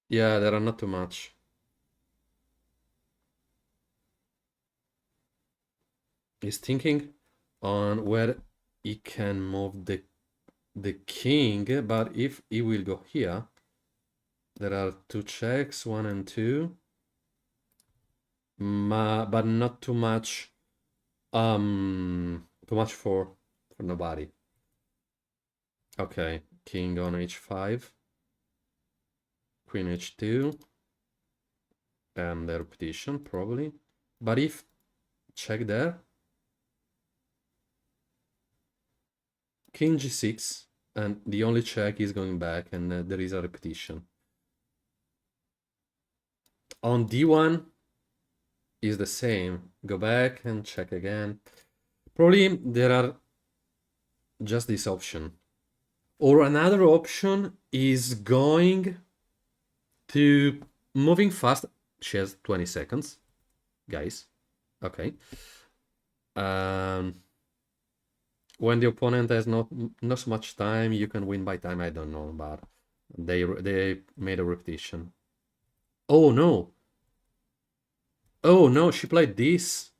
Yeah, there are not too much. He's thinking on where he can move the king, but if he will go here, there are two checks, 1 and 2. But not too much. Too much for nobody. Okay, king on h5, queen h2, and the repetition probably. But if check there, king g6, and the only check is going back, and there is a repetition. On d1 is the same. Go back and check again. Probably there are just this option. Or another option is going to moving fast. She has 20 seconds, guys. Okay. When the opponent has not so much time, you can win by time. I don't know, but they made a repetition. Oh no! Oh no! She played this.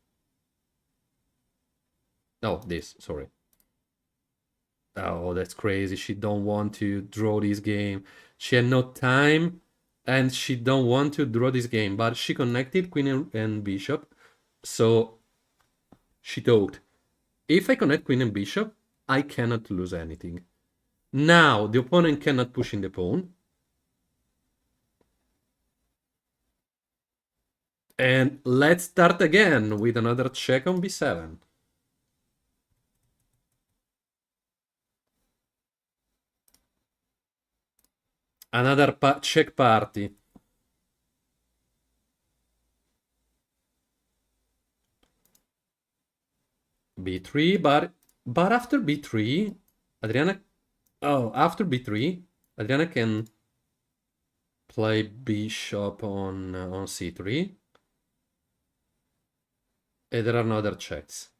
No, this. Sorry. Oh, that's crazy. She don't want to draw this game. She had no time, and she don't want to draw this game. But she connected queen and bishop, so she thought, if I connect queen and bishop, I cannot lose anything. Now the opponent cannot push in the pawn. And let's start again with another check on b7. Another check party. b3, but after b3, Adriana... Oh, after b3, Adriana can play bishop on c3. And there are no other checks.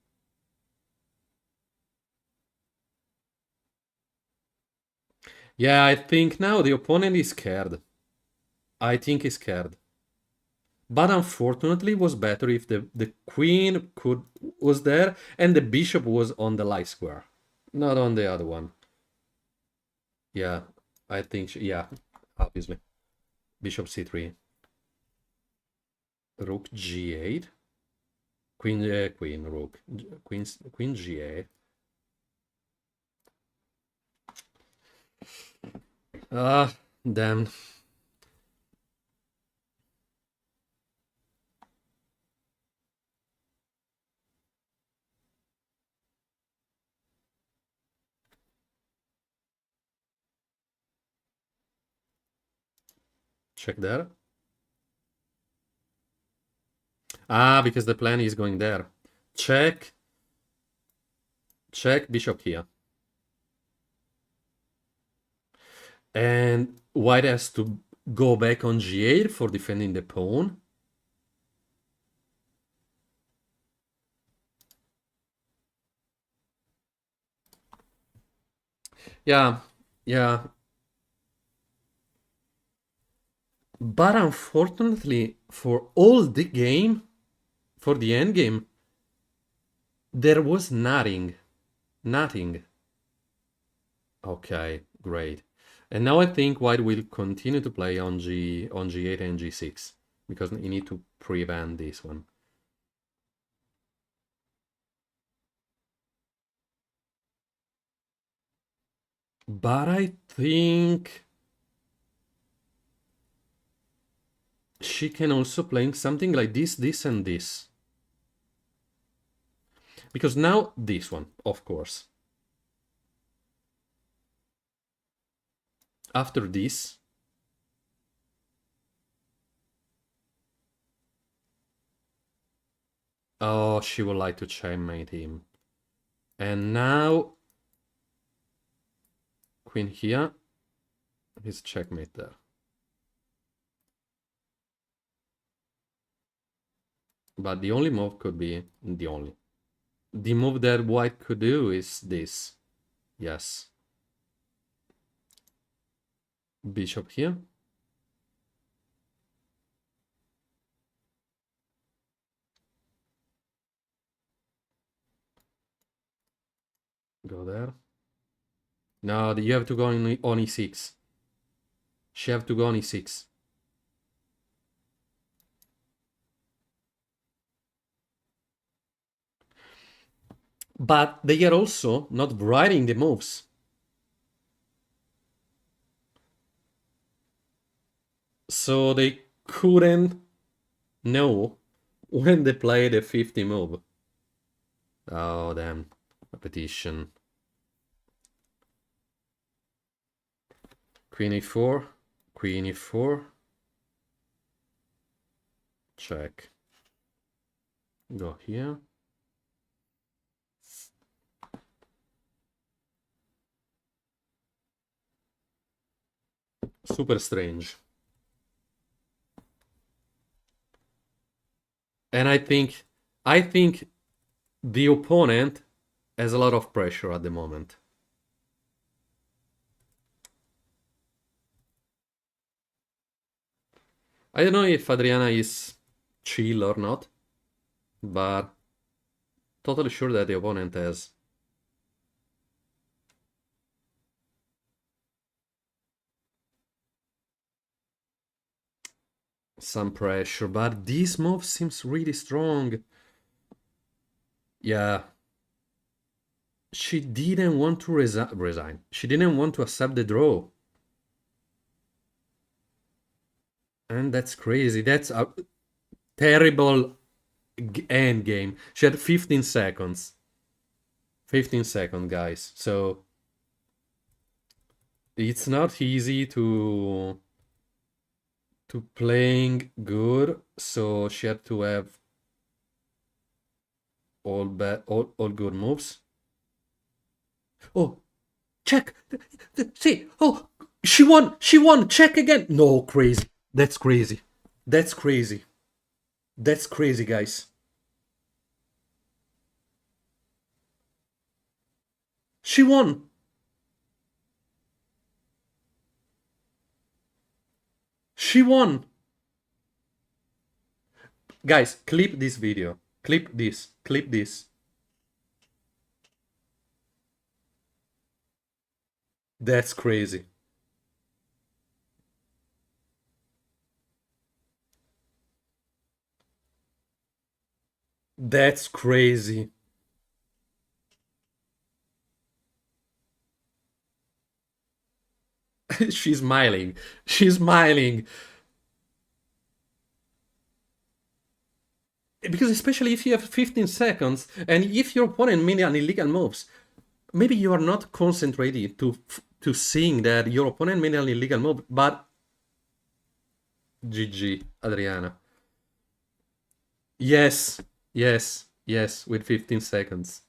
Yeah, I think now the opponent is scared. I think he's scared. But unfortunately, it was better if the queen was there and the bishop was on the light square, not on the other one. Yeah, I think, yeah, obviously. Bishop c3. Rook g8. Queen, rook. Queen g8. Ah, damn. Check there. Ah, because the plan is going there. Check. Check bishop here. And white has to go back on g8 for defending the pawn. Yeah, yeah. But unfortunately, for all the game, for the end game, there was nothing. Nothing. Okay, great. And now I think white will continue to play on g8 and g6 because you need to prevent this one. But I think she can also play something like this, and this. Because now this one, of course. After this, oh, she would like to checkmate him. And now, queen here, his checkmate there. But the only move could be the move that white could do is this. Yes. Bishop here. Go there. No, you have to go on e6. She have to go on e6. But they are also not writing the moves. So they couldn't know when they play the 50 move. Oh, damn. Repetition. Queen e4. Queen e4. Check. Go here. Super strange. And I think the opponent has a lot of pressure at the moment. I don't know if Adriana is chill or not, but totally sure that the opponent has some pressure, but this move seems really strong. Yeah. She didn't want to resign. She didn't want to accept the draw. And that's crazy. That's a terrible end game. She had 15 seconds. 15 seconds, guys. So it's not easy to playing good. So she had to have all good moves. Oh, check. See. Oh, she won. She won. Check again. No, crazy. That's crazy. That's crazy. That's crazy, guys. She won. She won. Guys, clip this video. Clip this. Clip this. That's crazy. That's crazy. She's smiling. She's smiling. Because especially if you have 15 seconds and if your opponent made an illegal moves, maybe you are not concentrated to seeing that your opponent made an illegal move, but GG, Adriana. Yes, yes, yes, with 15 seconds.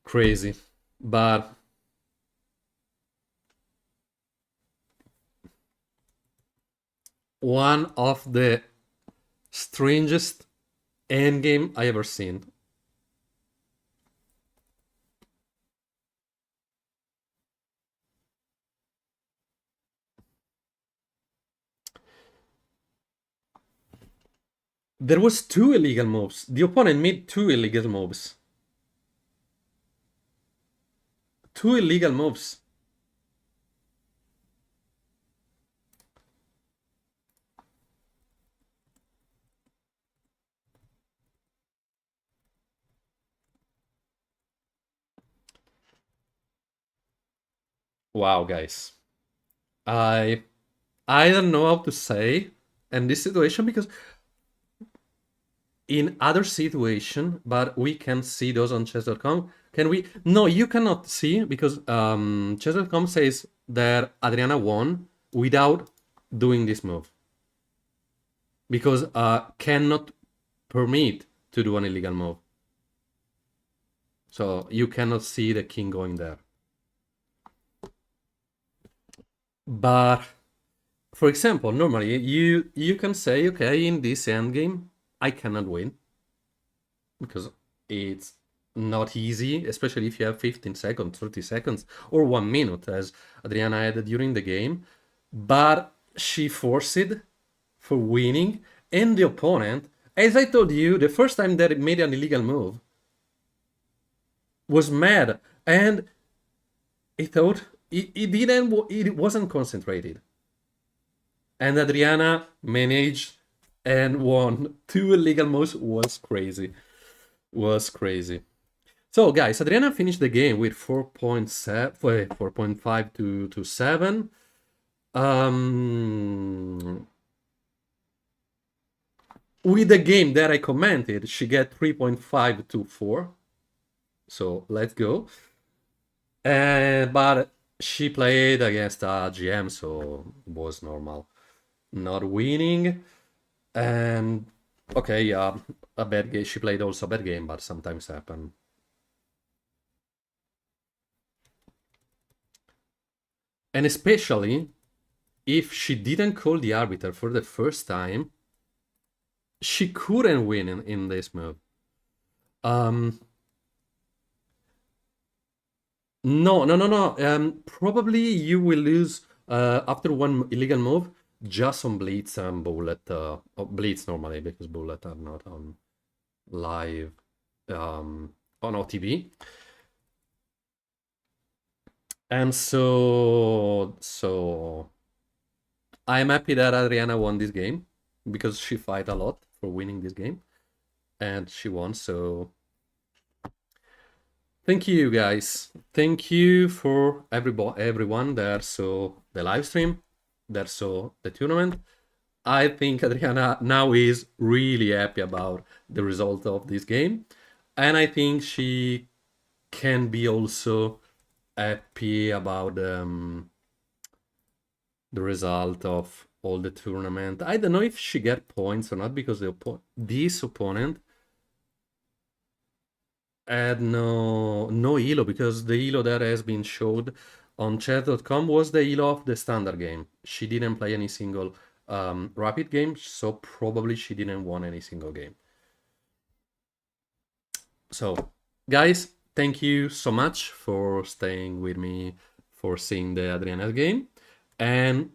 Crazy. But one of the strangest endgame I ever seen. There was 2 illegal moves. The opponent made 2 illegal moves. 2 illegal moves. Wow, guys. I I don't know how to say in this situation because in other situation, but we can see those on chess.com. Can we? No, you cannot see because chess.com says that Adriana won without doing this move because cannot permit to do an illegal move. So you cannot see the king going there. But for example, normally you can say, okay, in this endgame, I cannot win because it's not easy, especially if you have 15 seconds, 30 seconds, or 1 minute, as Adriana had during the game. But she forced it for winning, and the opponent, as I told you, the first time that it made an illegal move, was mad, and it thought it wasn't concentrated. And Adriana managed and won 2 illegal moves. Was crazy. Was crazy. So, guys, Adriana finished the game with 4.5 to 7. With the game that I commented, she get 3.5 to 4. So, let's go. But she played against a GM, so it was normal. Not winning. And okay, yeah, a bad game. She played also a bad game, but sometimes happen. And especially if she didn't call the arbiter for the first time, she couldn't win in this move. No. Probably you will lose after one illegal move just on Blitz and Bullet. Blitz normally because Bullet are not on live on OTB. And so I'm happy that Adriana won this game because she fight a lot for winning this game, and she won. So thank you guys. Thank you for everyone that saw the live stream, that saw the tournament. I think Adriana now is really happy about the result of this game, and I think she can be also happy about the result of all the tournament. I don't know if she get points or not because this opponent had no elo because the elo that has been showed on chat.com was the elo of the standard game. She didn't play any single rapid game, so probably she didn't won any single game. So guys, thank you so much for staying with me for seeing the Adriana game, and